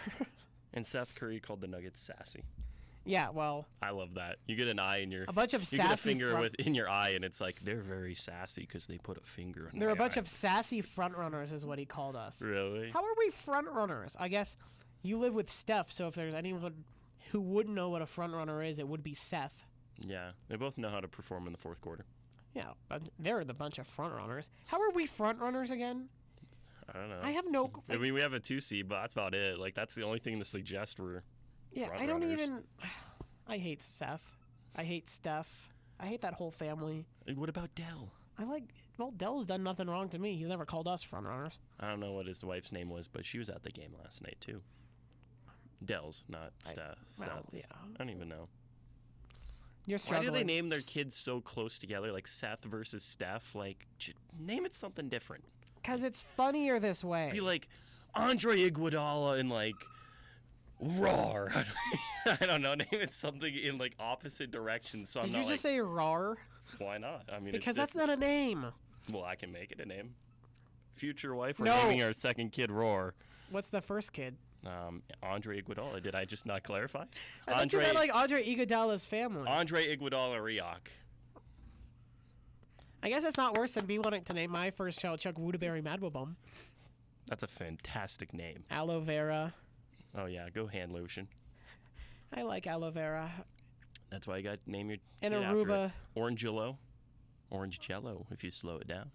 [SPEAKER 2] And Seth Curry called the Nuggets sassy.
[SPEAKER 1] Yeah, well...
[SPEAKER 2] I love that. You get an eye in your...
[SPEAKER 1] A bunch of sassy...
[SPEAKER 2] You get a finger in your eye, and it's like, they're very sassy because they put a finger in
[SPEAKER 1] They're
[SPEAKER 2] my
[SPEAKER 1] a bunch
[SPEAKER 2] eye.
[SPEAKER 1] of sassy frontrunners is what he called us.
[SPEAKER 2] Really?
[SPEAKER 1] How are we frontrunners? I guess you live with Steph, so if there's anyone who wouldn't know what a frontrunner is, it would be Seth.
[SPEAKER 2] Yeah, they both know how to perform in the fourth quarter.
[SPEAKER 1] Yeah, but they're the bunch of frontrunners. How are we frontrunners again?
[SPEAKER 2] I don't know.
[SPEAKER 1] I have no...
[SPEAKER 2] I mean, we have a 2 seed, but that's about it. Like, that's the only thing to suggest we're
[SPEAKER 1] I don't even... I hate Seth. I hate Steph. I hate that whole family.
[SPEAKER 2] What about Dell?
[SPEAKER 1] Well, Dell's done nothing wrong to me. He's never called us frontrunners.
[SPEAKER 2] I don't know what his wife's name was, but she was at the game last night, too. Dell's, not Seth's.
[SPEAKER 1] Yeah.
[SPEAKER 2] I don't even know.
[SPEAKER 1] You're struggling.
[SPEAKER 2] Why do they name their kids so close together, like Seth versus Steph? Like, name it something different.
[SPEAKER 1] Because it's funnier this way.
[SPEAKER 2] Be like Andre Iguodala and like Rar. I don't know. Name it something in like opposite directions. So
[SPEAKER 1] Did you just say Rar?
[SPEAKER 2] Why not? I mean,
[SPEAKER 1] because that's not a name.
[SPEAKER 2] Well, I can make it a name. Future wife, we're
[SPEAKER 1] No.
[SPEAKER 2] naming our second kid Roar.
[SPEAKER 1] What's the first kid?
[SPEAKER 2] Andre Iguodala. Did I just not clarify?
[SPEAKER 1] I thought you meant like Andre Iguodala's family.
[SPEAKER 2] Andre Iguodala Rioch.
[SPEAKER 1] I guess it's not worse than me wanting to name my first child Chuck Woodaberry Madwabum.
[SPEAKER 2] That's a fantastic name.
[SPEAKER 1] Aloe vera.
[SPEAKER 2] Oh yeah, go hand lotion.
[SPEAKER 1] I like aloe vera.
[SPEAKER 2] That's why you got to name your
[SPEAKER 1] And
[SPEAKER 2] kid
[SPEAKER 1] Aruba.
[SPEAKER 2] after it. Orangelo. Orange Jello, if you slow it down.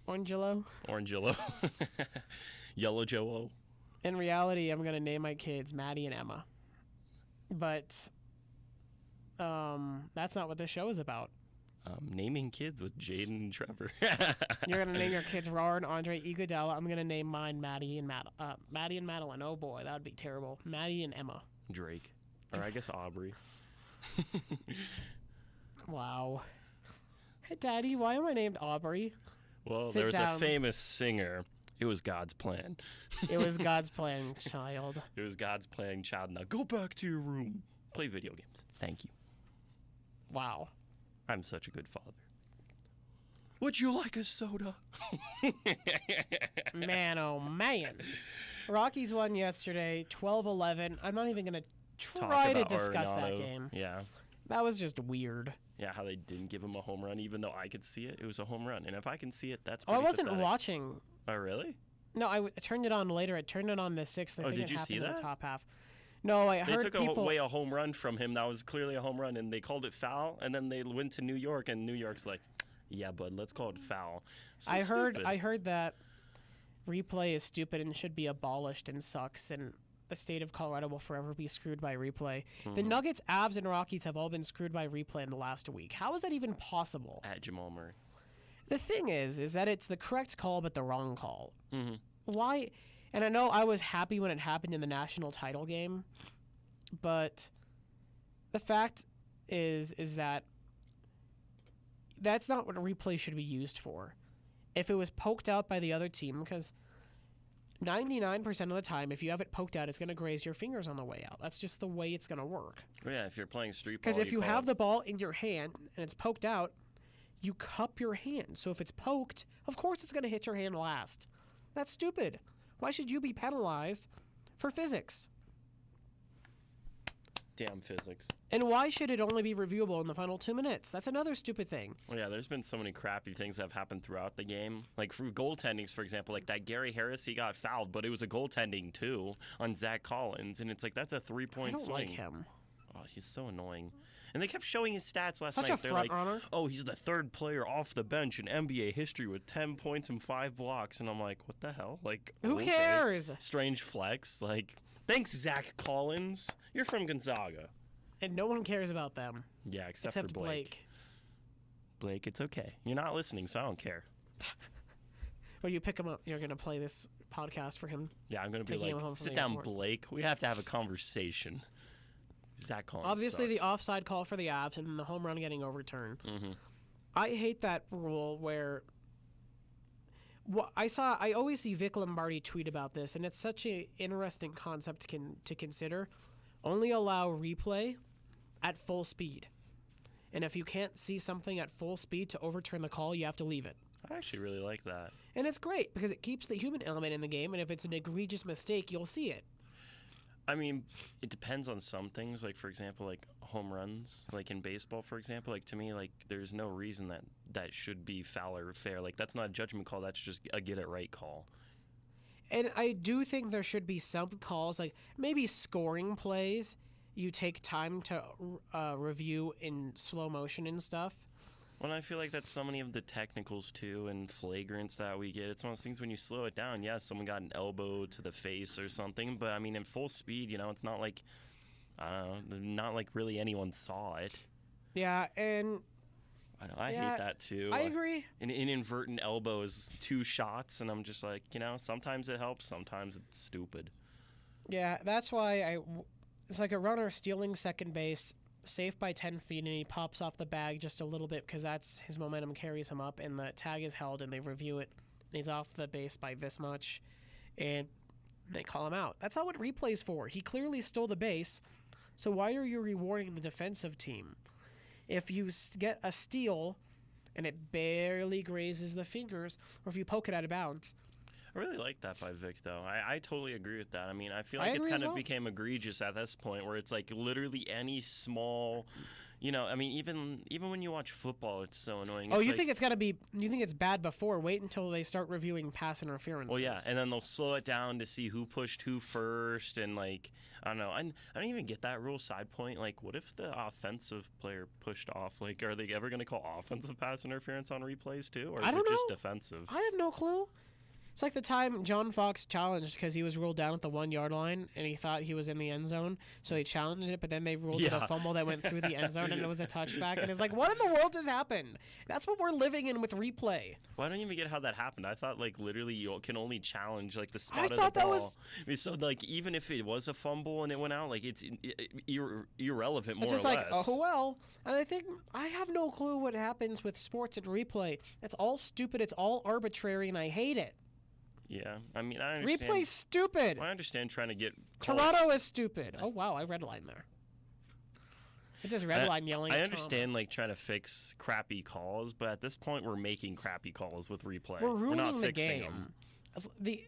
[SPEAKER 1] Orangelo.
[SPEAKER 2] Orangelo. Yellow Joe.
[SPEAKER 1] In reality, I'm gonna name my kids Maddie and Emma. But that's not what this show is about.
[SPEAKER 2] Naming kids with Jaden and Trevor.
[SPEAKER 1] You're gonna name your kids Rar and Andre Iguodala. I'm gonna name mine Maddie and Madeline. Oh boy, that would be terrible. Maddie and Emma.
[SPEAKER 2] Drake, or I guess Aubrey.
[SPEAKER 1] Wow. Hey, Daddy, why am I named Aubrey?
[SPEAKER 2] Well,
[SPEAKER 1] Sit
[SPEAKER 2] there was
[SPEAKER 1] down.
[SPEAKER 2] a famous singer. It was God's plan.
[SPEAKER 1] It was God's plan, child.
[SPEAKER 2] It was God's plan, child. Now go back to your room. Play video games. Thank you.
[SPEAKER 1] Wow.
[SPEAKER 2] I'm such a good father. Would you like a soda?
[SPEAKER 1] Man, oh man. Rockies won yesterday, 12-11. I'm not even going to try to discuss that
[SPEAKER 2] Arenado.
[SPEAKER 1] game.
[SPEAKER 2] Yeah.
[SPEAKER 1] That was just weird.
[SPEAKER 2] Yeah, how they didn't give him a home run, even though I could see it. It was a home run. And if I can see it, that's
[SPEAKER 1] Oh,
[SPEAKER 2] pretty
[SPEAKER 1] I wasn't
[SPEAKER 2] pathetic.
[SPEAKER 1] watching.
[SPEAKER 2] Oh, really?
[SPEAKER 1] No, I turned it on later. I turned it on the 6th. I think
[SPEAKER 2] did
[SPEAKER 1] it
[SPEAKER 2] you
[SPEAKER 1] happened
[SPEAKER 2] see
[SPEAKER 1] in the
[SPEAKER 2] that?
[SPEAKER 1] top half. No, I
[SPEAKER 2] They
[SPEAKER 1] heard
[SPEAKER 2] took
[SPEAKER 1] people...
[SPEAKER 2] away a home run from him. That was clearly a home run, and they called it foul. And then they went to New York, and New York's like, yeah, bud, let's call it foul. So
[SPEAKER 1] I
[SPEAKER 2] stupid.
[SPEAKER 1] heard that replay is stupid and should be abolished and sucks, and the state of Colorado will forever be screwed by replay. The Nuggets, Avs, and Rockies have all been screwed by replay in the last week. How is that even possible?
[SPEAKER 2] At Jamal Murray.
[SPEAKER 1] The thing is that it's the correct call but the wrong call.
[SPEAKER 2] Mm-hmm.
[SPEAKER 1] Why? And I know I was happy when it happened in the national title game, but the fact is that that's not what a replay should be used for. if it was poked out by the other team, because 99% of the time, if you have it poked out, it's going to graze your fingers on the way out. That's just the way it's going to work.
[SPEAKER 2] Yeah, if you're playing street ball.
[SPEAKER 1] Because if you have the ball in your hand and it's poked out, you cup your hand. So if it's poked, of course it's going to hit your hand last. That's stupid. Why should you be penalized for physics?
[SPEAKER 2] Damn physics.
[SPEAKER 1] And why should it only be reviewable in the final 2 minutes? That's another stupid thing.
[SPEAKER 2] Well, yeah, there's been so many crappy things that have happened throughout the game. Like for goaltendings, for example, like that Gary Harris, he got fouled, but it was a goaltending too on Zach Collins, and it's like that's a 3-point swing.
[SPEAKER 1] I don't like him.
[SPEAKER 2] Oh, he's so annoying. And they kept showing his stats last
[SPEAKER 1] Such
[SPEAKER 2] night.
[SPEAKER 1] a front runner.
[SPEAKER 2] Oh, he's the third player off the bench in NBA history with 10 points and 5 blocks, and I'm like, what the hell? Like,
[SPEAKER 1] who cares?
[SPEAKER 2] Strange flex. Like, thanks, Zach Collins. You're from Gonzaga.
[SPEAKER 1] And no one cares about them.
[SPEAKER 2] Yeah, except for Blake. Blake, it's okay. You're not listening, so I don't care.
[SPEAKER 1] When you pick him up, you're going to play this podcast for him.
[SPEAKER 2] Yeah, I'm going to be like, sit down, Blake. We have to have a conversation. Zach Collins
[SPEAKER 1] Obviously,
[SPEAKER 2] sucks.
[SPEAKER 1] the offside call for the Avs and the home run getting overturned.
[SPEAKER 2] Mm-hmm.
[SPEAKER 1] I hate that rule where... I always see Vic Lombardi tweet about this, and it's such an interesting concept to consider. Only allow replay at full speed. And if you can't see something at full speed to overturn the call, you have to leave it.
[SPEAKER 2] I actually really like that.
[SPEAKER 1] And it's great because it keeps the human element in the game, and if it's an egregious mistake, you'll see it.
[SPEAKER 2] I mean, it depends on some things. Like, for example, like home runs, like in baseball, for example. Like, to me, like, there's no reason that should be foul or fair. Like, that's not a judgment call. That's just a get-it-right call.
[SPEAKER 1] And I do think there should be some calls, like maybe scoring plays, you take time to review in slow motion and stuff.
[SPEAKER 2] Well, I feel like that's so many of the technicals, too, and flagrants that we get. It's one of those things when you slow it down, yeah, someone got an elbow to the face or something, but, I mean, in full speed, you know, it's not like, I don't know, not like really anyone saw it.
[SPEAKER 1] Yeah, and...
[SPEAKER 2] I hate that, too.
[SPEAKER 1] I agree.
[SPEAKER 2] An inadvertent elbow is 2 shots, and I'm just like, you know, sometimes it helps, sometimes it's stupid.
[SPEAKER 1] Yeah, that's why it's like a runner stealing second base, safe by 10 feet, and he pops off the bag just a little bit because that's his momentum carries him up, and the tag is held, and they review it, and he's off the base by this much, and they call him out. That's not what replay's for. He clearly stole the base, so why are you rewarding the defensive team? If you get a steal and it barely grazes the fingers, or if you poke it out of bounds.
[SPEAKER 2] I really like that by Vic, though. I totally agree with that. I mean, I feel like it's kind of became egregious at this point where it's like literally any small, you know, I mean, even when you watch football, it's so annoying.
[SPEAKER 1] Oh, you think it's bad before? Wait until they start reviewing pass interference.
[SPEAKER 2] Well, yeah, and then they'll slow it down to see who pushed who first, and like, I don't know. I don't even get that rule. Side point, like, what if the offensive player pushed off? Like, are they ever going to call offensive pass interference on replays too, or is it just defensive?
[SPEAKER 1] I have no clue. It's like the time John Fox challenged because he was ruled down at the 1 yard line and he thought he was in the end zone, so he challenged it, but then they ruled it a fumble that went through the end zone and it was a touchback, and it's like, what in the world has happened? That's what we're living in with replay.
[SPEAKER 2] Well, I don't even get how that happened. I thought like literally you can only challenge like the spot of the
[SPEAKER 1] ball.
[SPEAKER 2] That was... So like even if it was a fumble and it went out, like it's irrelevant more or less. It's just like,
[SPEAKER 1] oh well. And I think I have no clue what happens with sports and replay. It's all stupid. It's all arbitrary, and I hate it.
[SPEAKER 2] Yeah, I mean, I understand.
[SPEAKER 1] Replay's stupid.
[SPEAKER 2] I understand trying to get
[SPEAKER 1] Toronto is stupid. Oh, wow, I redlined there. I just redlined yelling
[SPEAKER 2] I understand, like, trying to fix crappy calls, but at this point, we're making crappy calls with replay.
[SPEAKER 1] We're ruining
[SPEAKER 2] not
[SPEAKER 1] the
[SPEAKER 2] fixing
[SPEAKER 1] game.
[SPEAKER 2] them.
[SPEAKER 1] The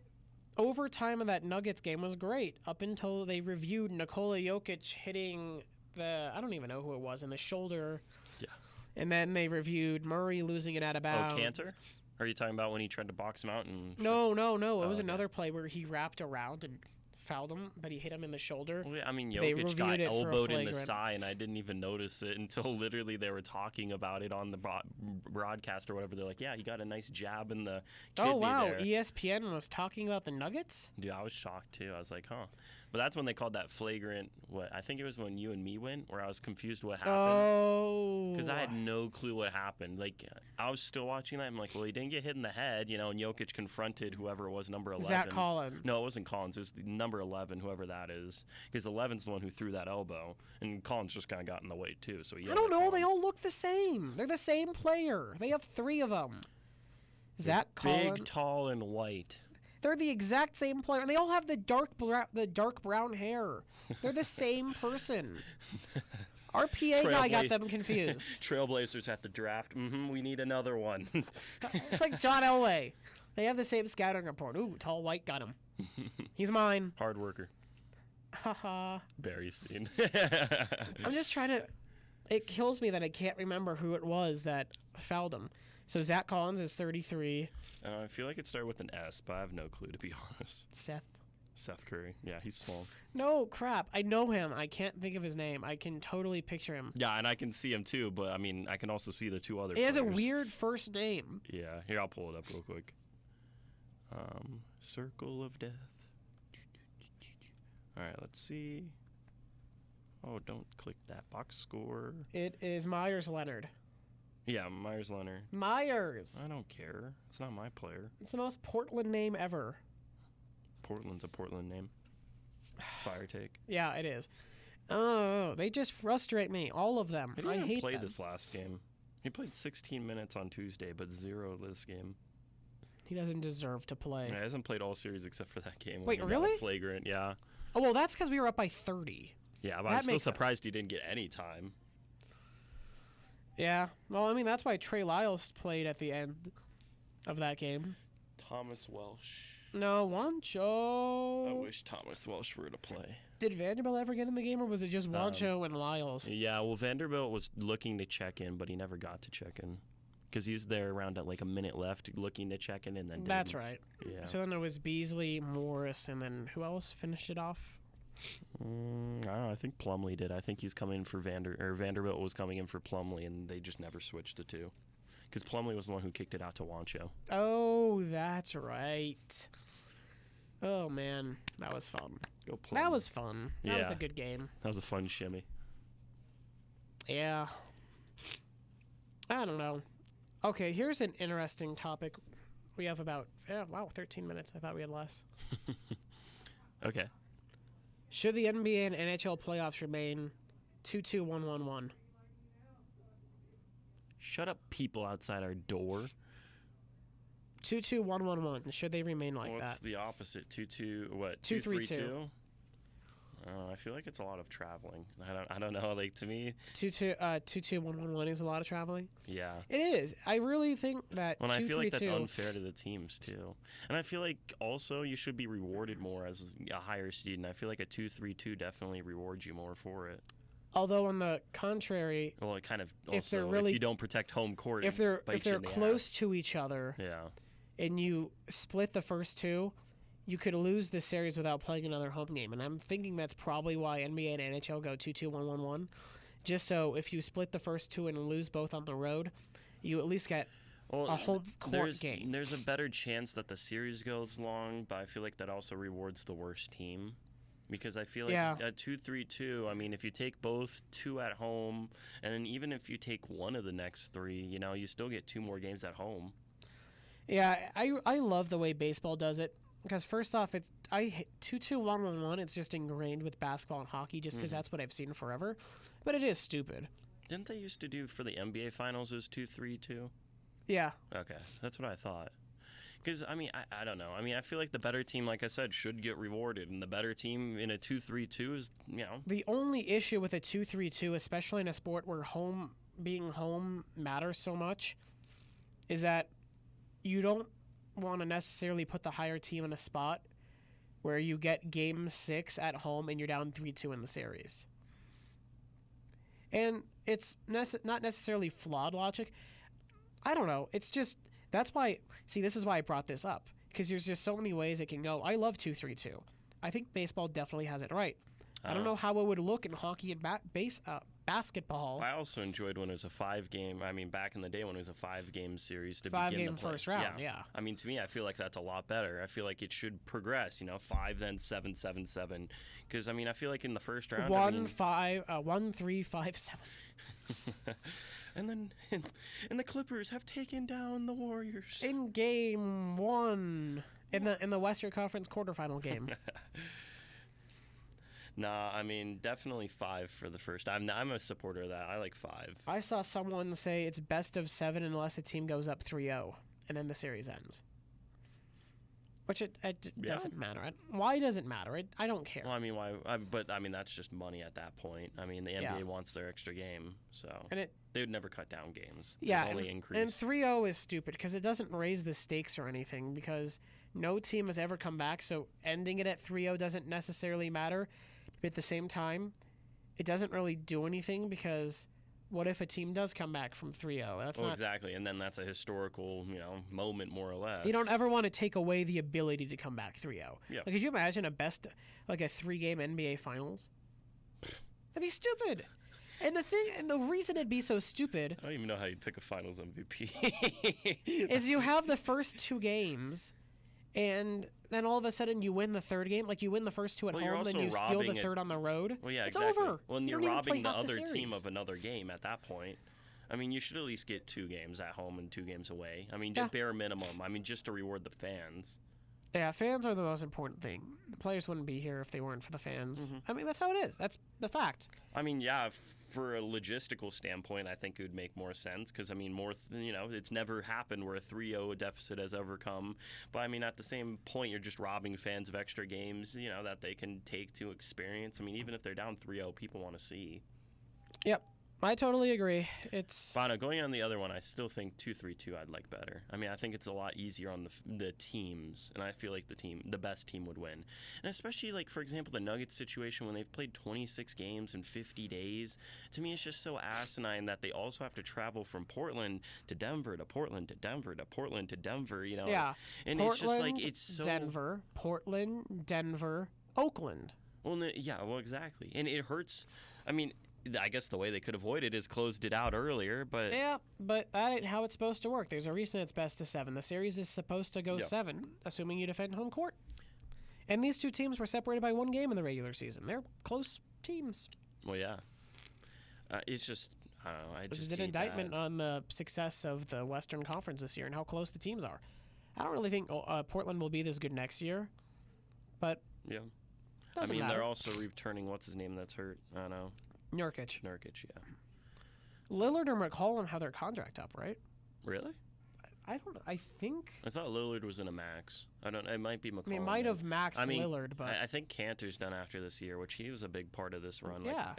[SPEAKER 1] overtime of that Nuggets game was great up until they reviewed Nikola Jokic hitting I don't even know who it was, in the shoulder. Yeah. And then they reviewed Murray losing it out of bounds.
[SPEAKER 2] Oh, Cantor? Are you talking about when he tried to box him out? And
[SPEAKER 1] No. It was another play where he wrapped around and fouled him, but he hit him in the shoulder.
[SPEAKER 2] Well, I mean, Jokic got elbowed in the side, and I didn't even notice it until literally they were talking about it on the broadcast or whatever. They're like, yeah, he got a nice jab in the kidney.
[SPEAKER 1] Oh, wow.
[SPEAKER 2] There.
[SPEAKER 1] ESPN was talking about the Nuggets?
[SPEAKER 2] Dude, I was shocked, too. I was like, huh. But that's when they called that flagrant, I think it was when you and me went, where I was confused what happened.
[SPEAKER 1] Oh.
[SPEAKER 2] Because I had no clue what happened. Like, I was still watching that. I'm like, well, he didn't get hit in the head, you know, and Jokic confronted whoever it was, number 11.
[SPEAKER 1] Zach Collins.
[SPEAKER 2] No, it wasn't Collins. It was the number 11, whoever that is. Because 11's the one who threw that elbow, and Collins just kind of got in the way, too. So
[SPEAKER 1] I don't know. Collins. They all look the same. They're the same player. They have 3 of them. Zach Collins.
[SPEAKER 2] Big, tall, and white.
[SPEAKER 1] They're the exact same player, and they all have the dark brown hair. They're the same person. Our PA guy got them confused.
[SPEAKER 2] Trailblazers at the draft. We need another one.
[SPEAKER 1] It's like John Elway. They have the same scouting report. Ooh, tall white got him. He's mine.
[SPEAKER 2] Hard worker.
[SPEAKER 1] Haha.
[SPEAKER 2] Barry scene.
[SPEAKER 1] I'm just trying to... It kills me that I can't remember who it was that fouled him. So Zach Collins is 33.
[SPEAKER 2] I feel like it started with an S, but I have no clue, to be honest. Seth Curry. Yeah, he's small.
[SPEAKER 1] No, crap. I know him. I can't think of his name. I can totally picture him.
[SPEAKER 2] Yeah, and I can see him too, but I mean, I can also see the two other
[SPEAKER 1] He has a
[SPEAKER 2] players.
[SPEAKER 1] weird first name.
[SPEAKER 2] Yeah, here, I'll pull it up real quick. Circle of Death. All right, let's see. Oh, don't click that box score.
[SPEAKER 1] It is Myers Leonard.
[SPEAKER 2] Yeah, Myers Leonard.
[SPEAKER 1] Myers.
[SPEAKER 2] I don't care. It's not my player.
[SPEAKER 1] It's the most Portland name ever.
[SPEAKER 2] Portland's a Portland name. Fire take.
[SPEAKER 1] Yeah, it is. Oh, they just frustrate me. All of them.
[SPEAKER 2] He
[SPEAKER 1] I hate
[SPEAKER 2] played
[SPEAKER 1] them.
[SPEAKER 2] this last game. He played 16 minutes on Tuesday, but 0 this game.
[SPEAKER 1] He doesn't deserve to play.
[SPEAKER 2] Yeah, he hasn't played all series except for that game.
[SPEAKER 1] Wait,
[SPEAKER 2] when he got
[SPEAKER 1] really?
[SPEAKER 2] a flagrant, yeah.
[SPEAKER 1] Oh, well, that's because we were up by 30.
[SPEAKER 2] Yeah, but
[SPEAKER 1] That
[SPEAKER 2] I'm still
[SPEAKER 1] makes sense.
[SPEAKER 2] surprised he didn't get any time.
[SPEAKER 1] Yeah. Well, I mean, that's why Trey Lyles played at the end of that game.
[SPEAKER 2] Thomas Welsh.
[SPEAKER 1] No,
[SPEAKER 2] I
[SPEAKER 1] Wancho.
[SPEAKER 2] wish Thomas Welsh were to play.
[SPEAKER 1] Did Vanderbilt ever get in the game, or was it just Wancho and Lyles?
[SPEAKER 2] Yeah, well, Vanderbilt was looking to check in, but he never got to check in. Because he was there around at like a minute left looking to check in and then
[SPEAKER 1] That's
[SPEAKER 2] didn't.
[SPEAKER 1] right.
[SPEAKER 2] Yeah.
[SPEAKER 1] So then there was Beasley, Morris, and then who else finished it off?
[SPEAKER 2] I don't know. I think Plumlee did. I think he's coming for Vanderbilt was coming in for Plumlee, and they just never switched the two. Because Plumlee was the one who kicked it out to Wancho.
[SPEAKER 1] Oh, that's right. Oh, man. That was fun.
[SPEAKER 2] Go Plumlee.
[SPEAKER 1] That was fun. That was
[SPEAKER 2] Yeah.
[SPEAKER 1] a good game.
[SPEAKER 2] That was a fun shimmy.
[SPEAKER 1] Yeah. I don't know. Okay, here's an interesting topic. We have about, 13 minutes. I thought we had less.
[SPEAKER 2] Okay.
[SPEAKER 1] Should the NBA and NHL playoffs remain 2-2-1-1-1?
[SPEAKER 2] Shut up, people outside our door.
[SPEAKER 1] 2-2-1-1-1. Should they remain like
[SPEAKER 2] What's
[SPEAKER 1] that?
[SPEAKER 2] the opposite? 2-2, what?
[SPEAKER 1] 2-3-2.
[SPEAKER 2] I feel like it's a lot of traveling. I don't know. Like, to me,
[SPEAKER 1] 2-2-1-1-1 is a lot of traveling.
[SPEAKER 2] yeah.
[SPEAKER 1] It is. I really think that
[SPEAKER 2] Well, and I feel like that's
[SPEAKER 1] 2-3-2
[SPEAKER 2] unfair to the teams, too. And I feel like also you should be rewarded more as a higher seed. And I feel like a 2-3-2 definitely rewards you more for it.
[SPEAKER 1] Although on the contrary,
[SPEAKER 2] Well, it kind of
[SPEAKER 1] If they're
[SPEAKER 2] also,
[SPEAKER 1] really-
[SPEAKER 2] if you don't protect home court,
[SPEAKER 1] if
[SPEAKER 2] it
[SPEAKER 1] they're
[SPEAKER 2] bites you in the
[SPEAKER 1] close to each other
[SPEAKER 2] ass. Yeah.
[SPEAKER 1] and you split the first two, you could lose the series without playing another home game. And I'm thinking that's probably why NBA and NHL go 2-2-1-1-1. Just so if you split the first two and lose both on the road, you at least get
[SPEAKER 2] Well,
[SPEAKER 1] a home court game.
[SPEAKER 2] There's a better chance that the series goes long, but I feel like that also rewards the worst team. Because I feel like
[SPEAKER 1] Yeah.
[SPEAKER 2] a 2-3-2, I mean, if you take both two at home, and then even if you take one of the next three, you still get 2 more games at home.
[SPEAKER 1] Yeah, I love the way baseball does it. Because first off, 2-2-1-1-1. It's just ingrained with basketball and hockey, just because that's what I've seen forever. But it is stupid.
[SPEAKER 2] Didn't they used to do for the NBA Finals, it was 2-3-2?
[SPEAKER 1] Yeah,
[SPEAKER 2] Okay, that's what I thought. Because, I mean, I don't know. I mean, I feel like the better team, like I said, should get rewarded. And the better team in a 2-3-2 is,
[SPEAKER 1] the only issue with a 2-3-2, especially in a sport where being home matters so much, is that you don't want to necessarily put the higher team in a spot where you get game 6 at home and you're down 3-2 in the series. And it's not necessarily flawed logic. I don't know. It's just, that's why, see, this is why I brought this up. Because there's just so many ways it can go. I love 2-3-2. I think baseball definitely has it right. I don't know how it would look in hockey and basketball.
[SPEAKER 2] I also enjoyed when it was a 5-game. I mean, back in the day when it was a 5-game series to begin
[SPEAKER 1] 5-game
[SPEAKER 2] the play.
[SPEAKER 1] first round, yeah.
[SPEAKER 2] I mean, to me, I feel like that's a lot better. I feel like it should progress. 5, then 7, 7, 7. Because I mean, I feel like in the first round,
[SPEAKER 1] 1, 3, 5, 7.
[SPEAKER 2] and then and the Clippers have taken down the Warriors
[SPEAKER 1] In game 1 in the Western Conference quarterfinal game.
[SPEAKER 2] Nah, I mean, definitely 5 for the first. I'm a supporter of that. I like 5.
[SPEAKER 1] I saw someone say it's best of 7 unless a team goes up 3-0. and then the series ends. Which it doesn't matter. Why does it matter? I don't care.
[SPEAKER 2] Well, I mean, why? But I mean, that's just money at that point. I mean, the NBA wants their extra game, so they would never cut down games.
[SPEAKER 1] Yeah,
[SPEAKER 2] only increase.
[SPEAKER 1] And 3-0 is stupid because it doesn't raise the stakes or anything because no team has ever come back. So ending it at 3-0 doesn't necessarily matter. But at the same time, it doesn't really do anything because what if a team does come back from 3-0? That's not
[SPEAKER 2] exactly, and then that's a historical, moment more or less.
[SPEAKER 1] You don't ever want to take away the ability to come back 3-0.
[SPEAKER 2] Yeah.
[SPEAKER 1] Like, could you imagine a 3-game NBA Finals? That'd be stupid. And the reason it'd be so stupid,
[SPEAKER 2] I don't even know how you'd pick a Finals MVP.
[SPEAKER 1] is you have the first 2 games, and then all of a sudden you win the third game. Like, you win the first 2 at home, then you steal the third on the road.
[SPEAKER 2] Well, yeah,
[SPEAKER 1] it's
[SPEAKER 2] exactly.
[SPEAKER 1] over.
[SPEAKER 2] Well, and
[SPEAKER 1] you're
[SPEAKER 2] you're robbing the
[SPEAKER 1] other
[SPEAKER 2] team of another game at that point. I mean, you should at least get 2 games at home and 2 games away. I mean, bare minimum. I mean, just to reward the fans.
[SPEAKER 1] Yeah, fans are the most important thing. The players wouldn't be here if they weren't for the fans.
[SPEAKER 2] Mm-hmm.
[SPEAKER 1] I mean, that's how it is. That's the fact.
[SPEAKER 2] I mean, yeah, for a logistical standpoint, I think it would make more sense because, I mean, it's never happened where a 3-0 deficit has ever come. But, I mean, at the same point, you're just robbing fans of extra games, that they can take to experience. I mean, even if they're down 3-0, people want to see.
[SPEAKER 1] Yep. I totally agree.
[SPEAKER 2] Going on the other one, I still think 2-3-2 I'd like better. I mean, I think it's a lot easier on the teams, and I feel like the best team would win. And especially, like, for example, the Nuggets situation when they've played 26 games in 50 days. To me, it's just so asinine that they also have to travel from Portland to Denver to Portland to Denver to Portland to Denver,
[SPEAKER 1] Yeah.
[SPEAKER 2] And
[SPEAKER 1] Portland,
[SPEAKER 2] it's just like, it's so...
[SPEAKER 1] Denver, Portland, Denver, Oakland.
[SPEAKER 2] Well, exactly. And it hurts. I mean... I guess the way they could avoid it is closed it out earlier, but...
[SPEAKER 1] Yeah, but that ain't how it's supposed to work. There's a reason it's best of 7. The series is supposed to go 7, assuming you defend home court. And these 2 teams were separated by 1 game in the regular season. They're close teams.
[SPEAKER 2] Well, yeah. It's just... I don't know.
[SPEAKER 1] This is an indictment on the success of the Western Conference this year and how close the teams are. I don't really think Portland will be this good next year, but...
[SPEAKER 2] Yeah.
[SPEAKER 1] Doesn't matter.
[SPEAKER 2] They're also returning... What's his name that's hurt? I don't know.
[SPEAKER 1] Nurkic,
[SPEAKER 2] yeah.
[SPEAKER 1] Lillard or McCollum have their contract up, right?
[SPEAKER 2] Really?
[SPEAKER 1] I don't know. I think...
[SPEAKER 2] I thought Lillard was in a max. I don't... It might be McCollum.
[SPEAKER 1] They might have maxed Lillard, but...
[SPEAKER 2] I think Cantor's done after this year, which he was a big part of this run.
[SPEAKER 1] Yeah.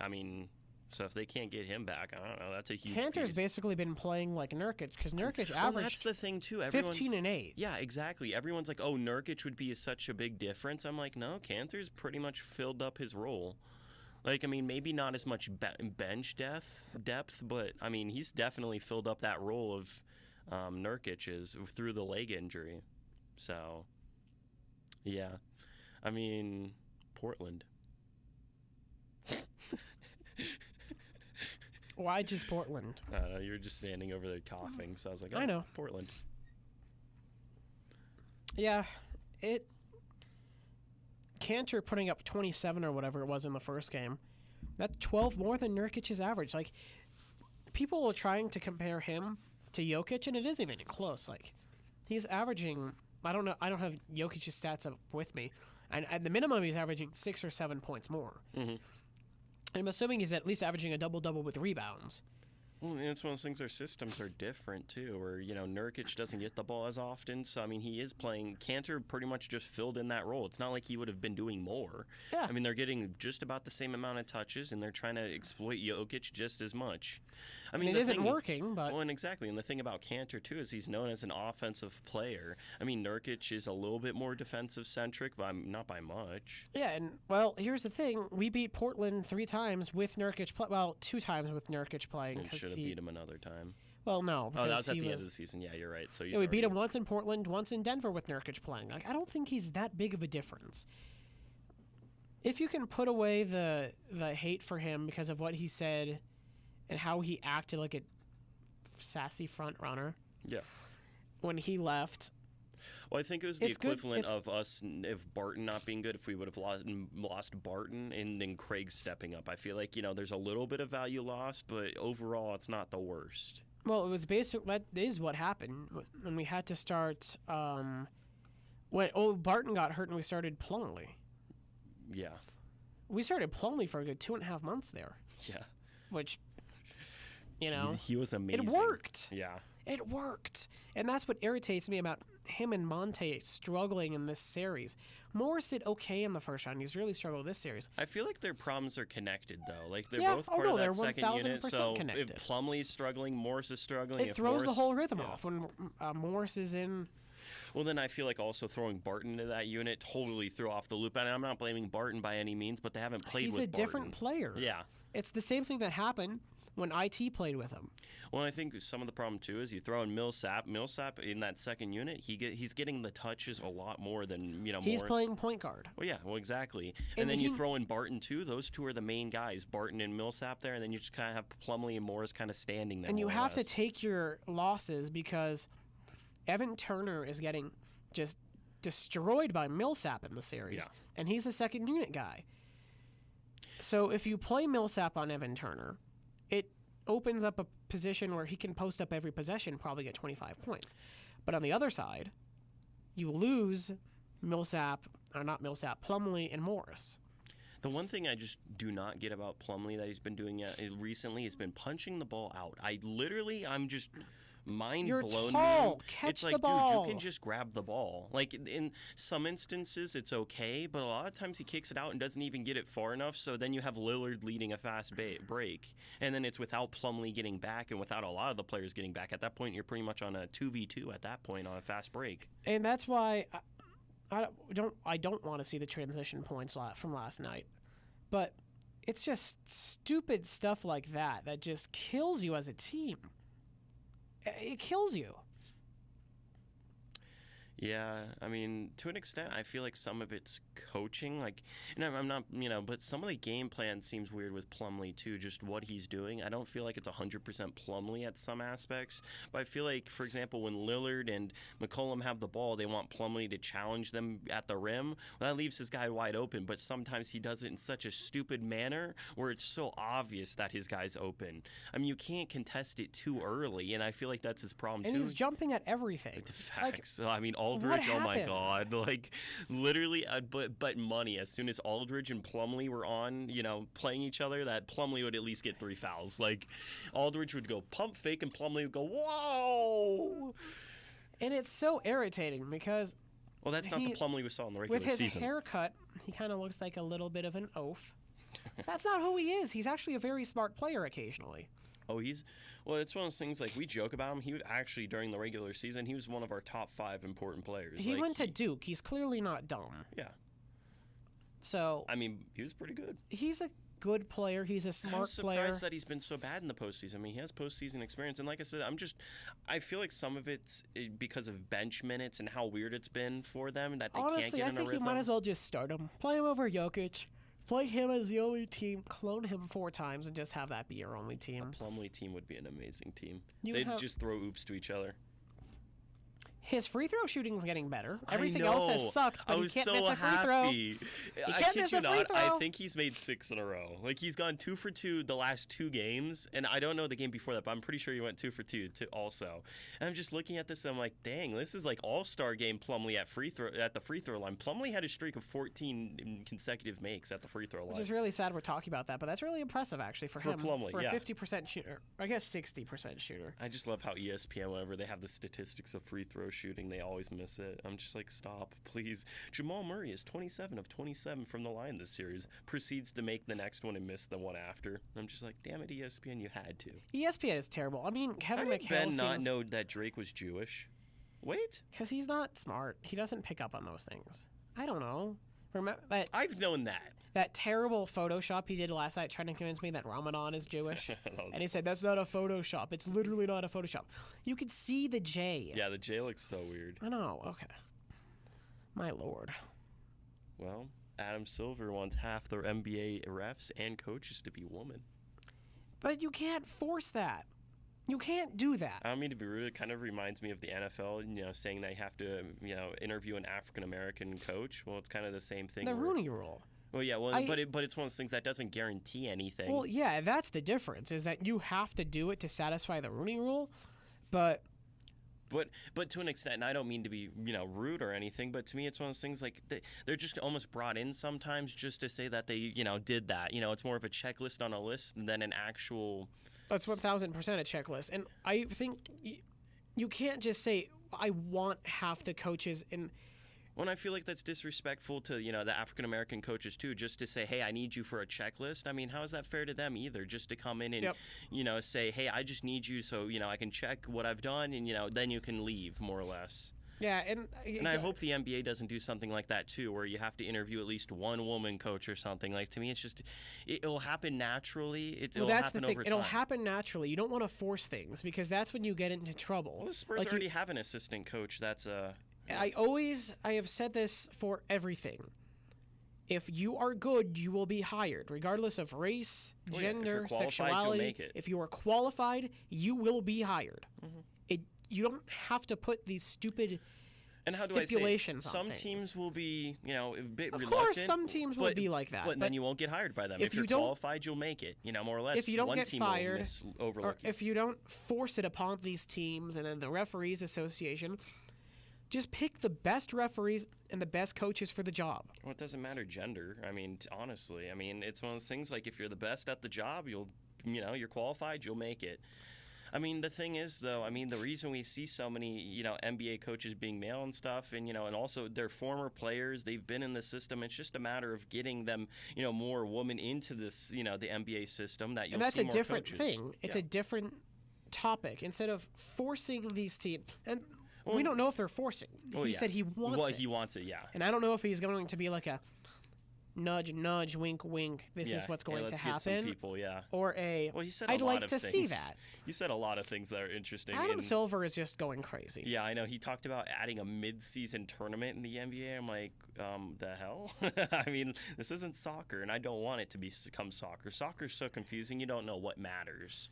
[SPEAKER 2] So if they can't get him back, I don't know. That's a huge
[SPEAKER 1] Cantor's
[SPEAKER 2] piece.
[SPEAKER 1] basically been playing like Nurkic, because Nurkic averaged
[SPEAKER 2] that's the thing, too.
[SPEAKER 1] 15 and 8.
[SPEAKER 2] Yeah, exactly. Everyone's like, oh, Nurkic would be such a big difference. I'm like, no, Cantor's pretty much filled up his role. Like, I mean, maybe not as much bench depth, but, I mean, he's definitely filled up that role of Nurkic's through the leg injury. So, yeah. I mean, Portland.
[SPEAKER 1] Why just Portland?
[SPEAKER 2] I don't know. You were just standing over there coughing, so I was like, oh,
[SPEAKER 1] I know.
[SPEAKER 2] Portland.
[SPEAKER 1] Yeah, Cantor putting up 27 or whatever it was in the first game. That's 12 more than Nurkic's average. Like, people are trying to compare him to Jokic, and it isn't even close. Like, he's averaging... I don't know. I don't have Jokic's stats up with me. And at the minimum, he's averaging 6 or 7 points more.
[SPEAKER 2] Mm-hmm.
[SPEAKER 1] I'm assuming he's at least averaging a double-double with rebounds.
[SPEAKER 2] Well, and it's one of those things, our systems are different, too, where, Nurkic doesn't get the ball as often. So, I mean, he is playing. Cantor pretty much just filled in that role. It's not like he would have been doing more.
[SPEAKER 1] Yeah.
[SPEAKER 2] I mean, they're getting just about the same amount of touches, and they're trying to exploit Jokic just as much. I mean,
[SPEAKER 1] it isn't working, but...
[SPEAKER 2] Well, and exactly. And the thing about Cantor, too, is he's known as an offensive player. I mean, Nurkic is a little bit more defensive-centric, but not by much.
[SPEAKER 1] Yeah, and, well, here's the thing. We beat Portland 3 times with Nurkic... 2 times with Nurkic playing.
[SPEAKER 2] And should have beat him another time.
[SPEAKER 1] Well, no.
[SPEAKER 2] Oh, that was at the end of the season. Yeah, you're right. So
[SPEAKER 1] we beat him once in Portland, once in Denver with Nurkic playing. Like, I don't think he's that big of a difference. If you can put away the hate for him because of what he said and how he acted like a sassy front runner.
[SPEAKER 2] Yeah.
[SPEAKER 1] When he left.
[SPEAKER 2] Well, I think it was the equivalent of us if Barton not being good, if we would have lost Barton and then Craig stepping up. I feel like, there's a little bit of value lost, but overall it's not the worst.
[SPEAKER 1] Well, it was that is what happened when we had to start when Barton got hurt and we started Plumlee.
[SPEAKER 2] Yeah.
[SPEAKER 1] We started Plumlee for a good 2.5 months there.
[SPEAKER 2] Yeah.
[SPEAKER 1] Which,
[SPEAKER 2] he was amazing.
[SPEAKER 1] It worked.
[SPEAKER 2] Yeah.
[SPEAKER 1] It worked. And that's what irritates me about him and Monte struggling in this series. Morris did okay in the first round. He's really struggled this series.
[SPEAKER 2] I feel like their problems are connected, though. Like, they're
[SPEAKER 1] Yeah.
[SPEAKER 2] both part of
[SPEAKER 1] they're
[SPEAKER 2] that second unit.
[SPEAKER 1] 1000%
[SPEAKER 2] So
[SPEAKER 1] connected.
[SPEAKER 2] if Plumlee's struggling, Morris is struggling.
[SPEAKER 1] It
[SPEAKER 2] if
[SPEAKER 1] throws the
[SPEAKER 2] Morris,
[SPEAKER 1] whole rhythm
[SPEAKER 2] yeah.
[SPEAKER 1] off when Morris is in.
[SPEAKER 2] Well, then I feel like also throwing Barton into that unit totally threw off the loop. And I'm not blaming Barton by any means, but they haven't played
[SPEAKER 1] He's
[SPEAKER 2] with
[SPEAKER 1] a different
[SPEAKER 2] Barton.
[SPEAKER 1] player.
[SPEAKER 2] Yeah.
[SPEAKER 1] It's the same thing that happened when IT played with him.
[SPEAKER 2] Well, I think some of the problem too is you throw in Millsap. Millsap in that second unit, he's getting the touches a lot more than
[SPEAKER 1] He's
[SPEAKER 2] Morris.
[SPEAKER 1] playing point guard.
[SPEAKER 2] Well, yeah, well, exactly.
[SPEAKER 1] And
[SPEAKER 2] And then you
[SPEAKER 1] he-
[SPEAKER 2] throw in Barton too. Those two are the main guys, Barton and Millsap there, and then you just kind of have Plumlee and Morris kind of standing there.
[SPEAKER 1] And you
[SPEAKER 2] more or
[SPEAKER 1] have to
[SPEAKER 2] less.
[SPEAKER 1] take your losses because Evan Turner is getting just destroyed by Millsap in the series.
[SPEAKER 2] Yeah.
[SPEAKER 1] And he's a second unit guy. So if you play Millsap on Evan Turner, it opens up a position where he can post up every possession, probably get 25 points. But on the other side, you lose Plumlee and Morris.
[SPEAKER 2] The one thing I just do not get about Plumlee that he's been doing recently has been punching the ball out. I'm just mind
[SPEAKER 1] You're
[SPEAKER 2] blown.
[SPEAKER 1] tall. Catch
[SPEAKER 2] it's like,
[SPEAKER 1] the ball.
[SPEAKER 2] dude, you can just grab the ball. Like, in some instances, it's okay, but a lot of times he kicks it out and doesn't even get it far enough, so then you have Lillard leading a fast break. And then it's without Plumlee getting back and without a lot of the players getting back. At that point, you're pretty much on a 2v2 at that point on a fast break.
[SPEAKER 1] And that's why I don't want to see the transition points from last night. But it's just stupid stuff like that that just kills you as a team. It kills you.
[SPEAKER 2] Yeah, I mean, to an extent, I feel like some of it's coaching. Like, and I'm not, but some of the game plan seems weird with Plumlee, too, just what he's doing. I don't feel like it's 100% Plumlee at some aspects. But I feel like, for example, when Lillard and McCollum have the ball, they want Plumlee to challenge them at the rim. Well, that leaves his guy wide open, but sometimes he does it in such a stupid manner where it's so obvious that his guy's open. I mean, you can't contest it too early, and I feel like that's his problem,
[SPEAKER 1] And
[SPEAKER 2] too.
[SPEAKER 1] he's jumping at everything.
[SPEAKER 2] Facts. I mean, Aldridge, oh my
[SPEAKER 1] happened?
[SPEAKER 2] God. Like, literally, but money. As soon as Aldridge and Plumlee were on, playing each other, that Plumlee would at least get 3 fouls. Like, Aldridge would go pump fake and Plumlee would go, whoa!
[SPEAKER 1] And it's so irritating because
[SPEAKER 2] Well, that's not the Plumlee we saw in the regular
[SPEAKER 1] with his
[SPEAKER 2] season.
[SPEAKER 1] haircut, he kind of looks like a little bit of an oaf. That's not who he is. He's actually a very smart player occasionally.
[SPEAKER 2] Oh, well, it's one of those things, like, we joke about him. He was actually, during the regular season, he was one of our top 5 important players.
[SPEAKER 1] He
[SPEAKER 2] Like,
[SPEAKER 1] went to Duke. He's clearly not dumb.
[SPEAKER 2] Yeah.
[SPEAKER 1] So
[SPEAKER 2] I mean, he was pretty good.
[SPEAKER 1] he's a good player. He's a
[SPEAKER 2] I'm
[SPEAKER 1] smart
[SPEAKER 2] surprised
[SPEAKER 1] player.
[SPEAKER 2] that he's been so bad in the postseason. I mean, he has postseason experience, and like I said, I feel like some of it's because of bench minutes and how weird it's been for them that they can't
[SPEAKER 1] Honestly,
[SPEAKER 2] get
[SPEAKER 1] I
[SPEAKER 2] in a
[SPEAKER 1] think you
[SPEAKER 2] rhythm.
[SPEAKER 1] might as well just start him. Play him over Jokic. Play him as the only team. Clone him 4 times and just have that be your only team.
[SPEAKER 2] A Plumlee team would be an amazing team.
[SPEAKER 1] You
[SPEAKER 2] They'd
[SPEAKER 1] have-
[SPEAKER 2] just throw oops to each other.
[SPEAKER 1] His free throw shooting's getting better.
[SPEAKER 2] I
[SPEAKER 1] Everything
[SPEAKER 2] know.
[SPEAKER 1] else has sucked, but
[SPEAKER 2] I
[SPEAKER 1] he
[SPEAKER 2] was
[SPEAKER 1] can't
[SPEAKER 2] so
[SPEAKER 1] miss a free throw.
[SPEAKER 2] happy. I
[SPEAKER 1] can't
[SPEAKER 2] kid
[SPEAKER 1] miss
[SPEAKER 2] you
[SPEAKER 1] a free
[SPEAKER 2] not.
[SPEAKER 1] throw.
[SPEAKER 2] I think he's made 6 in a row. Like, he's gone 2 for 2 the last 2 games, and I don't know the game before that, but I'm pretty sure he went 2 for 2 also. And I'm just looking at this, and I'm like, dang, this is like all-star game Plumlee at the free throw line. Plumlee had a streak of 14 consecutive makes at the free throw line.
[SPEAKER 1] Which is really sad we're talking about that, but that's really impressive actually for him.
[SPEAKER 2] Plumlee,
[SPEAKER 1] for
[SPEAKER 2] yeah.
[SPEAKER 1] a 50% shooter. I guess 60% shooter.
[SPEAKER 2] I just love how ESPN, whenever they have the statistics of free throw shooting, they always miss it. I'm just like, stop, please. Jamal Murray is 27 of 27 from the line this series. Proceeds to make the next one and miss the one after. I'm just like, damn it, ESPN, you had to.
[SPEAKER 1] ESPN is terrible. I mean,
[SPEAKER 2] How
[SPEAKER 1] Kevin
[SPEAKER 2] did
[SPEAKER 1] McHale
[SPEAKER 2] Ben not
[SPEAKER 1] seems...
[SPEAKER 2] know that Drake was Jewish? Wait,
[SPEAKER 1] Because he's not smart. He doesn't pick up on those things. I don't know. Remember
[SPEAKER 2] I've known that.
[SPEAKER 1] that terrible Photoshop he did last night trying to convince me that Ramadan is Jewish? And he said, that's not a Photoshop. It's literally not a Photoshop. You could see the J.
[SPEAKER 2] Yeah, the J looks so weird.
[SPEAKER 1] I know. Okay. My lord.
[SPEAKER 2] Well, Adam Silver wants half their NBA refs and coaches to be women.
[SPEAKER 1] But you can't force that. You can't do that.
[SPEAKER 2] I don't mean to be rude. It kind of reminds me of the NFL, saying that you have to, interview an African-American coach. Well, it's kind of the same thing.
[SPEAKER 1] The Rooney Rule.
[SPEAKER 2] Well, yeah, but it's one of those things that doesn't guarantee anything.
[SPEAKER 1] Well, yeah, that's the difference, is that you have to do it to satisfy the Rooney Rule, but
[SPEAKER 2] But to an extent, and I don't mean to be, rude or anything, but to me it's one of those things like they're just almost brought in sometimes just to say that they, did that. It's more of a checklist on a list than an actual...
[SPEAKER 1] it's 1,000% a checklist. And I think you can't just say, I want half the coaches in.
[SPEAKER 2] Well, I feel like that's disrespectful to, the African American coaches too, just to say, hey, I need you for a checklist. I mean, how is that fair to them either? Just to come in and, say, hey, I just need you so, I can check what I've done and, then you can leave, more or less.
[SPEAKER 1] Yeah, and
[SPEAKER 2] I hope the NBA doesn't do something like that too, where you have to interview at least one woman coach or something. Like, to me, it's just, it'll happen naturally. It'll happen over time.
[SPEAKER 1] It'll happen naturally. You don't want to force things because that's when you get into trouble.
[SPEAKER 2] Well, the Spurs already have an assistant coach that's
[SPEAKER 1] I have said this for everything. If you are good, you will be hired, regardless of race, gender, sexuality. If you are qualified, you will be hired. Mm-hmm. You don't have to put these stupid stipulations on
[SPEAKER 2] some teams will be, a bit reluctant.
[SPEAKER 1] Of course, some teams will be like that.
[SPEAKER 2] But then you won't get hired by them. If you're qualified, you'll make it. More or less.
[SPEAKER 1] If you don't
[SPEAKER 2] one
[SPEAKER 1] get
[SPEAKER 2] team
[SPEAKER 1] fired,
[SPEAKER 2] will overlook you.
[SPEAKER 1] If you don't force it upon these teams and then the referees association, just pick the best referees and the best coaches for the job.
[SPEAKER 2] Well, it doesn't matter gender. I mean, honestly, it's one of those things like if you're the best at the job, you're qualified, you'll make it. I mean, the thing is, though, the reason we see so many, NBA coaches being male and stuff, and, and also they're former players, they've been in the system. It's just a matter of getting them, more women into this, the NBA system that you'll see more coaches.
[SPEAKER 1] And that's a different thing. It's a different topic. Instead of forcing these teams, and we don't know if they're forcing. He said he wants it.
[SPEAKER 2] Well, he wants it, yeah.
[SPEAKER 1] And I don't know if he's going to be like a nudge, nudge, wink, wink. This is what's going to happen.
[SPEAKER 2] Get some people,
[SPEAKER 1] or a.
[SPEAKER 2] Well, he said
[SPEAKER 1] I'd like to see that.
[SPEAKER 2] You said a lot of things that are interesting.
[SPEAKER 1] Adam Silver is just going crazy.
[SPEAKER 2] Yeah, I know. He talked about adding a mid-season tournament in the NBA. I'm like, the hell? This isn't soccer, and I don't want it to become soccer. Soccer's so confusing. You don't know what matters.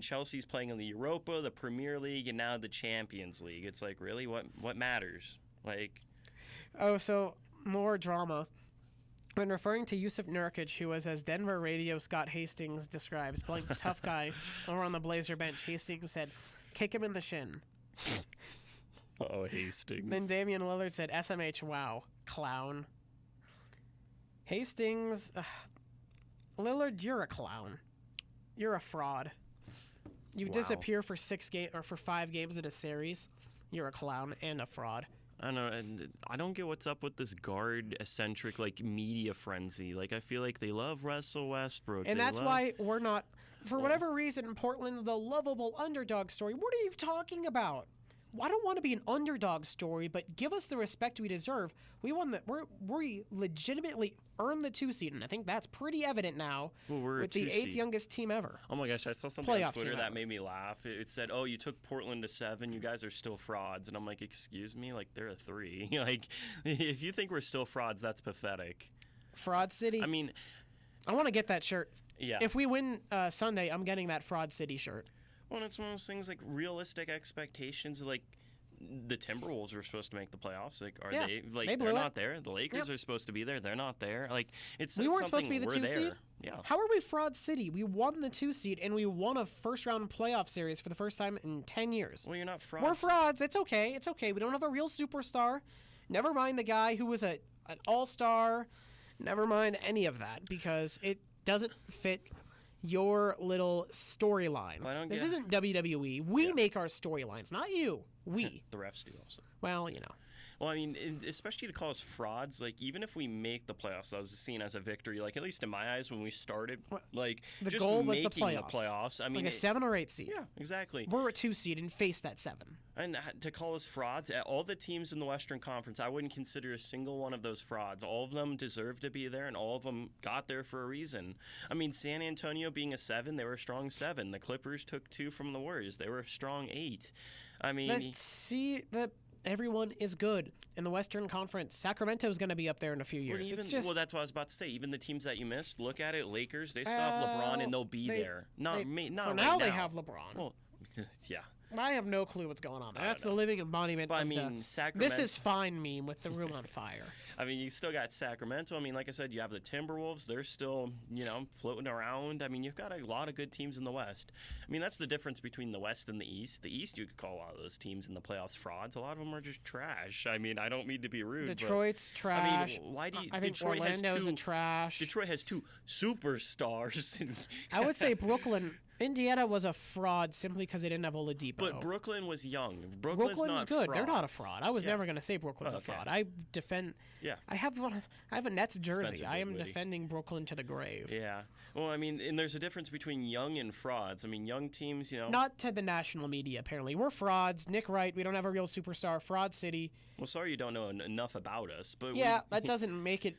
[SPEAKER 2] Chelsea's playing in the Europa, the Premier League, and now the Champions League. It's like, really? What matters? Like.
[SPEAKER 1] Oh, so more drama. When referring to Yusuf Nurkic, who was, as Denver radio Scott Hastings describes, playing tough guy over on the Blazer bench, Hastings said, kick him in the shin.
[SPEAKER 2] Oh, Hastings.
[SPEAKER 1] Then Damian Lillard said, SMH, wow, clown. Hastings, Lillard, you're a clown. You're a fraud. You disappear for 5 games in a series. You're a clown and a fraud.
[SPEAKER 2] I know, and I don't get what's up with this guard-eccentric, media frenzy. I feel like they love Russell Westbrook.
[SPEAKER 1] And that's why we're not, for whatever reason, Portland's the lovable underdog story. What are you talking about? I don't want to be an underdog story, but give us the respect we deserve. We legitimately earned the 2 seed, and I think that's pretty evident now with the 8th youngest team ever.
[SPEAKER 2] Oh my gosh, I saw something on Twitter that made me laugh. It said, "Oh, you took Portland to 7. You guys are still frauds." And I'm like, "Excuse me, they're a 3." If you think we're still frauds, that's pathetic.
[SPEAKER 1] Fraud City. I want to get that shirt.
[SPEAKER 2] Yeah.
[SPEAKER 1] If we win Sunday, I'm getting that Fraud City shirt.
[SPEAKER 2] Well, it's one of those things realistic expectations. The Timberwolves were supposed to make the playoffs. Are they? They're not there. The Lakers are supposed to be there. They're not there.
[SPEAKER 1] We weren't supposed to be the 2 seed.
[SPEAKER 2] Yeah.
[SPEAKER 1] How are we Fraud City? We won the 2 seed and we won a first-round playoff series for the first time in 10 years.
[SPEAKER 2] Well, you're not frauds.
[SPEAKER 1] We're frauds. It's okay. It's okay. We don't have a real superstar. Never mind the guy who was an all-star. Never mind any of that because it doesn't fit your little storyline. This isn't WWE. We make our storylines, not you. We.
[SPEAKER 2] The refs do also.
[SPEAKER 1] Well,
[SPEAKER 2] Well, especially to call us frauds, even if we make the playoffs, that was seen as a victory. At least in my eyes, when we started,
[SPEAKER 1] the
[SPEAKER 2] just
[SPEAKER 1] goal was
[SPEAKER 2] making
[SPEAKER 1] the playoffs.
[SPEAKER 2] a
[SPEAKER 1] 7 or 8 seed.
[SPEAKER 2] Yeah, exactly.
[SPEAKER 1] We're a 2 seed and face that 7.
[SPEAKER 2] And to call us frauds, all the teams in the Western Conference, I wouldn't consider a single one of those frauds. All of them deserve to be there, and all of them got there for a reason. San Antonio being a 7, they were a strong 7. The Clippers took 2 from the Warriors. They were a strong 8.
[SPEAKER 1] Let's see that everyone is good in the Western Conference. Sacramento's going to be up there in a few years.
[SPEAKER 2] Well, that's what I was about to say. Even the teams that you missed, look at it. Lakers, they still have LeBron, and they'll be there. Not
[SPEAKER 1] for now. They have LeBron.
[SPEAKER 2] Well, yeah.
[SPEAKER 1] I have no clue what's going on there. That's the living embodiment of
[SPEAKER 2] Sacramento.
[SPEAKER 1] This is fine meme with the room on fire.
[SPEAKER 2] You still got Sacramento. Like I said, you have the Timberwolves. They're still, floating around. You've got a lot of good teams in the West. That's the difference between the West and the East. The East, you could call a lot of those teams in the playoffs frauds. A lot of them are just trash. I don't mean to be rude.
[SPEAKER 1] Detroit's trash.
[SPEAKER 2] Why do you?
[SPEAKER 1] I think Orlando's a trash.
[SPEAKER 2] Detroit has 2 superstars.
[SPEAKER 1] I would say Brooklyn. Indiana was a fraud simply because they didn't have Oladipo.
[SPEAKER 2] But Brooklyn was young.
[SPEAKER 1] Brooklyn's
[SPEAKER 2] not
[SPEAKER 1] good.
[SPEAKER 2] Frauds.
[SPEAKER 1] They're not a fraud. I was never going to say Brooklyn's
[SPEAKER 2] okay.
[SPEAKER 1] a fraud. I defend.
[SPEAKER 2] Yeah.
[SPEAKER 1] I have a Nets jersey.
[SPEAKER 2] Spencer
[SPEAKER 1] I am
[SPEAKER 2] Dinwiddie.
[SPEAKER 1] defending Brooklyn to the grave.
[SPEAKER 2] Yeah. Well, I mean, and there's a difference between young and frauds. I mean, young teams,
[SPEAKER 1] Not to the national media, apparently. We're frauds. Nick Wright, we don't have a real superstar. Fraud City.
[SPEAKER 2] Well, sorry you don't know enough about us, but
[SPEAKER 1] Yeah, that doesn't make it.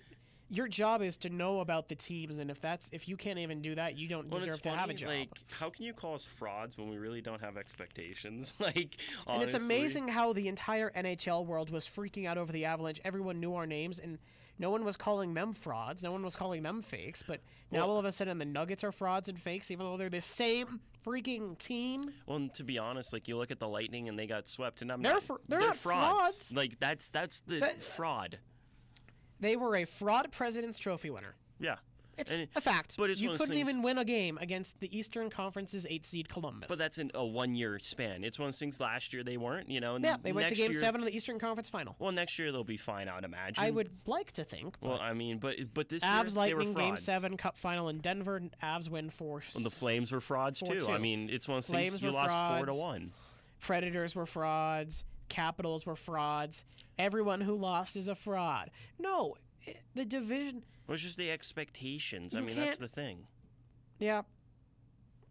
[SPEAKER 1] Your job is to know about the teams, and if you can't even do that, you don't
[SPEAKER 2] Well,
[SPEAKER 1] deserve
[SPEAKER 2] it's
[SPEAKER 1] to
[SPEAKER 2] funny,
[SPEAKER 1] have a job.
[SPEAKER 2] Like, how can you call us frauds when we really don't have expectations? Like,
[SPEAKER 1] And it's
[SPEAKER 2] honestly.
[SPEAKER 1] amazing how the entire NHL world was freaking out over the Avalanche. Everyone knew our names, and no one was calling them frauds. No one was calling them fakes. But now all of a sudden the Nuggets are frauds and fakes, even though they're the same freaking team.
[SPEAKER 2] Well, and to be honest, like you look at the Lightning and they got swept, and
[SPEAKER 1] They're not frauds.
[SPEAKER 2] Like that's the fraud.
[SPEAKER 1] They were a fraud President's Trophy winner.
[SPEAKER 2] Yeah.
[SPEAKER 1] It's
[SPEAKER 2] And
[SPEAKER 1] a fact.
[SPEAKER 2] but it's
[SPEAKER 1] you
[SPEAKER 2] one of those
[SPEAKER 1] couldn't
[SPEAKER 2] things-
[SPEAKER 1] even win a game against the Eastern Conference's 8 seed Columbus.
[SPEAKER 2] But that's in a 1 year span. It's one of those things. Last year they weren't, And
[SPEAKER 1] yeah, they went to
[SPEAKER 2] next
[SPEAKER 1] Game
[SPEAKER 2] year,
[SPEAKER 1] 7 of the Eastern Conference Final.
[SPEAKER 2] Well, next year they'll be fine, I would imagine.
[SPEAKER 1] I would like to think.
[SPEAKER 2] Well, I mean, but this
[SPEAKER 1] Avs
[SPEAKER 2] year
[SPEAKER 1] Lightning
[SPEAKER 2] they were
[SPEAKER 1] Game
[SPEAKER 2] frauds.
[SPEAKER 1] 7 Cup Final in Denver. Avs win 4.
[SPEAKER 2] And the Flames were frauds too.
[SPEAKER 1] 4-2.
[SPEAKER 2] I mean, it's one of those things.
[SPEAKER 1] Flames
[SPEAKER 2] You
[SPEAKER 1] were
[SPEAKER 2] lost
[SPEAKER 1] frauds.
[SPEAKER 2] 4-1.
[SPEAKER 1] Predators were frauds. Capitals were frauds. Everyone who lost is a fraud. No, the division.
[SPEAKER 2] It was just the expectations. I
[SPEAKER 1] You
[SPEAKER 2] mean, that's
[SPEAKER 1] can't-
[SPEAKER 2] the thing.
[SPEAKER 1] Yeah.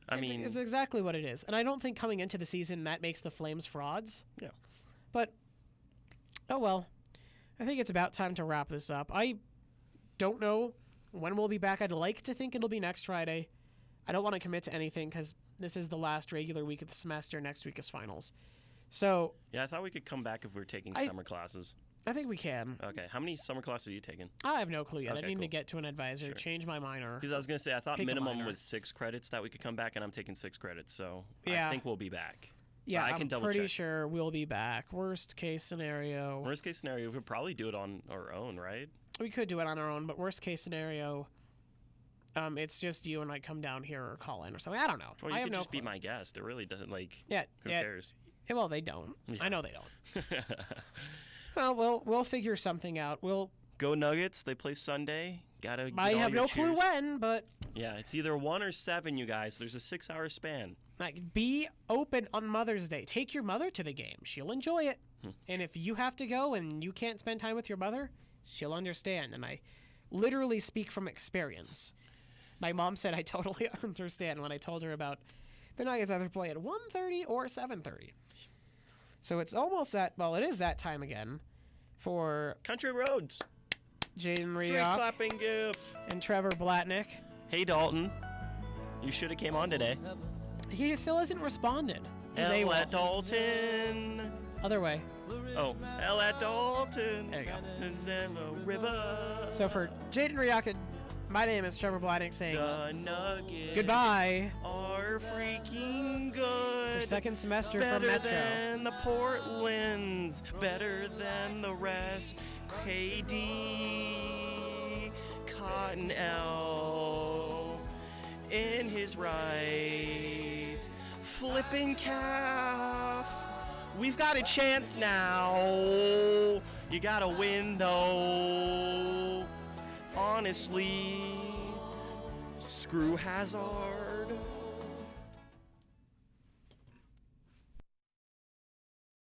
[SPEAKER 2] I mean,
[SPEAKER 1] It's exactly what it is. And I don't think coming into the season that makes the Flames frauds.
[SPEAKER 2] Yeah.
[SPEAKER 1] But, oh well. I think it's about time to wrap this up. I don't know when we'll be back. I'd like to think it'll be next Friday. I don't want to commit to anything because this is the last regular week of the semester. Next week is finals. So,
[SPEAKER 2] yeah, I thought we could come back if we were taking summer classes.
[SPEAKER 1] I think we can.
[SPEAKER 2] Okay, how many summer classes are you taking?
[SPEAKER 1] I have no clue yet. I
[SPEAKER 2] Okay,
[SPEAKER 1] need to
[SPEAKER 2] cool.
[SPEAKER 1] get to an advisor,
[SPEAKER 2] Sure.
[SPEAKER 1] change my minor.
[SPEAKER 2] Because I was gonna say I thought
[SPEAKER 1] Pick a
[SPEAKER 2] minimum
[SPEAKER 1] minor.
[SPEAKER 2] was 6 credits that we could come back, and I'm taking 6 credits, so
[SPEAKER 1] Yeah.
[SPEAKER 2] I think we'll be back.
[SPEAKER 1] Yeah,
[SPEAKER 2] I can
[SPEAKER 1] I'm
[SPEAKER 2] double
[SPEAKER 1] pretty
[SPEAKER 2] check.
[SPEAKER 1] sure we'll be back. Worst case scenario.
[SPEAKER 2] Worst case scenario, we could probably do it on our own, right?
[SPEAKER 1] We could do it on our own, but worst case scenario, it's just you and I come down here or call in or something. I don't know.
[SPEAKER 2] Or you
[SPEAKER 1] I have
[SPEAKER 2] could
[SPEAKER 1] no
[SPEAKER 2] just be
[SPEAKER 1] clue.
[SPEAKER 2] my guest. It really doesn't
[SPEAKER 1] Yeah,
[SPEAKER 2] Who
[SPEAKER 1] yeah.
[SPEAKER 2] cares?
[SPEAKER 1] Yeah, well, they don't.
[SPEAKER 2] Yeah.
[SPEAKER 1] I know they don't. Well, we'll figure something out.
[SPEAKER 2] Go Nuggets. They play Sunday. Gotta.
[SPEAKER 1] I
[SPEAKER 2] get all
[SPEAKER 1] have
[SPEAKER 2] your
[SPEAKER 1] no clue
[SPEAKER 2] cheers.
[SPEAKER 1] when, but
[SPEAKER 2] Yeah, it's either 1 or 7, you guys. There's a 6-hour span.
[SPEAKER 1] like, be open on Mother's Day. Take your mother to the game. She'll enjoy it. And if you have to go and you can't spend time with your mother, she'll understand. And I literally speak from experience. My mom said I totally understand when I told her about the Nuggets either play at 1:30 or 7:30. So it's almost that. Well, it is that time again for
[SPEAKER 2] Country Roads.
[SPEAKER 1] Jaden
[SPEAKER 2] Drink
[SPEAKER 1] Rioch
[SPEAKER 2] clapping gif.
[SPEAKER 1] and Trevor Blatnick.
[SPEAKER 2] Hey Dalton, you should have came on today.
[SPEAKER 1] He still hasn't responded. He's
[SPEAKER 2] L
[SPEAKER 1] AWOL.
[SPEAKER 2] at Dalton.
[SPEAKER 1] Other way.
[SPEAKER 2] Oh, L at Dalton.
[SPEAKER 1] There you go.
[SPEAKER 2] And then the river.
[SPEAKER 1] So for Jaden Rioch, my name is Trevor Blatnick saying
[SPEAKER 2] The Nuggets
[SPEAKER 1] goodbye
[SPEAKER 2] are freaking good.
[SPEAKER 1] for second semester
[SPEAKER 2] Better
[SPEAKER 1] from Metro.
[SPEAKER 2] than the Portlands. Better than the rest. KD Cottonelle in his right. Flipping calf. We've got a chance now. You gotta win though. Honestly, screw Hazard.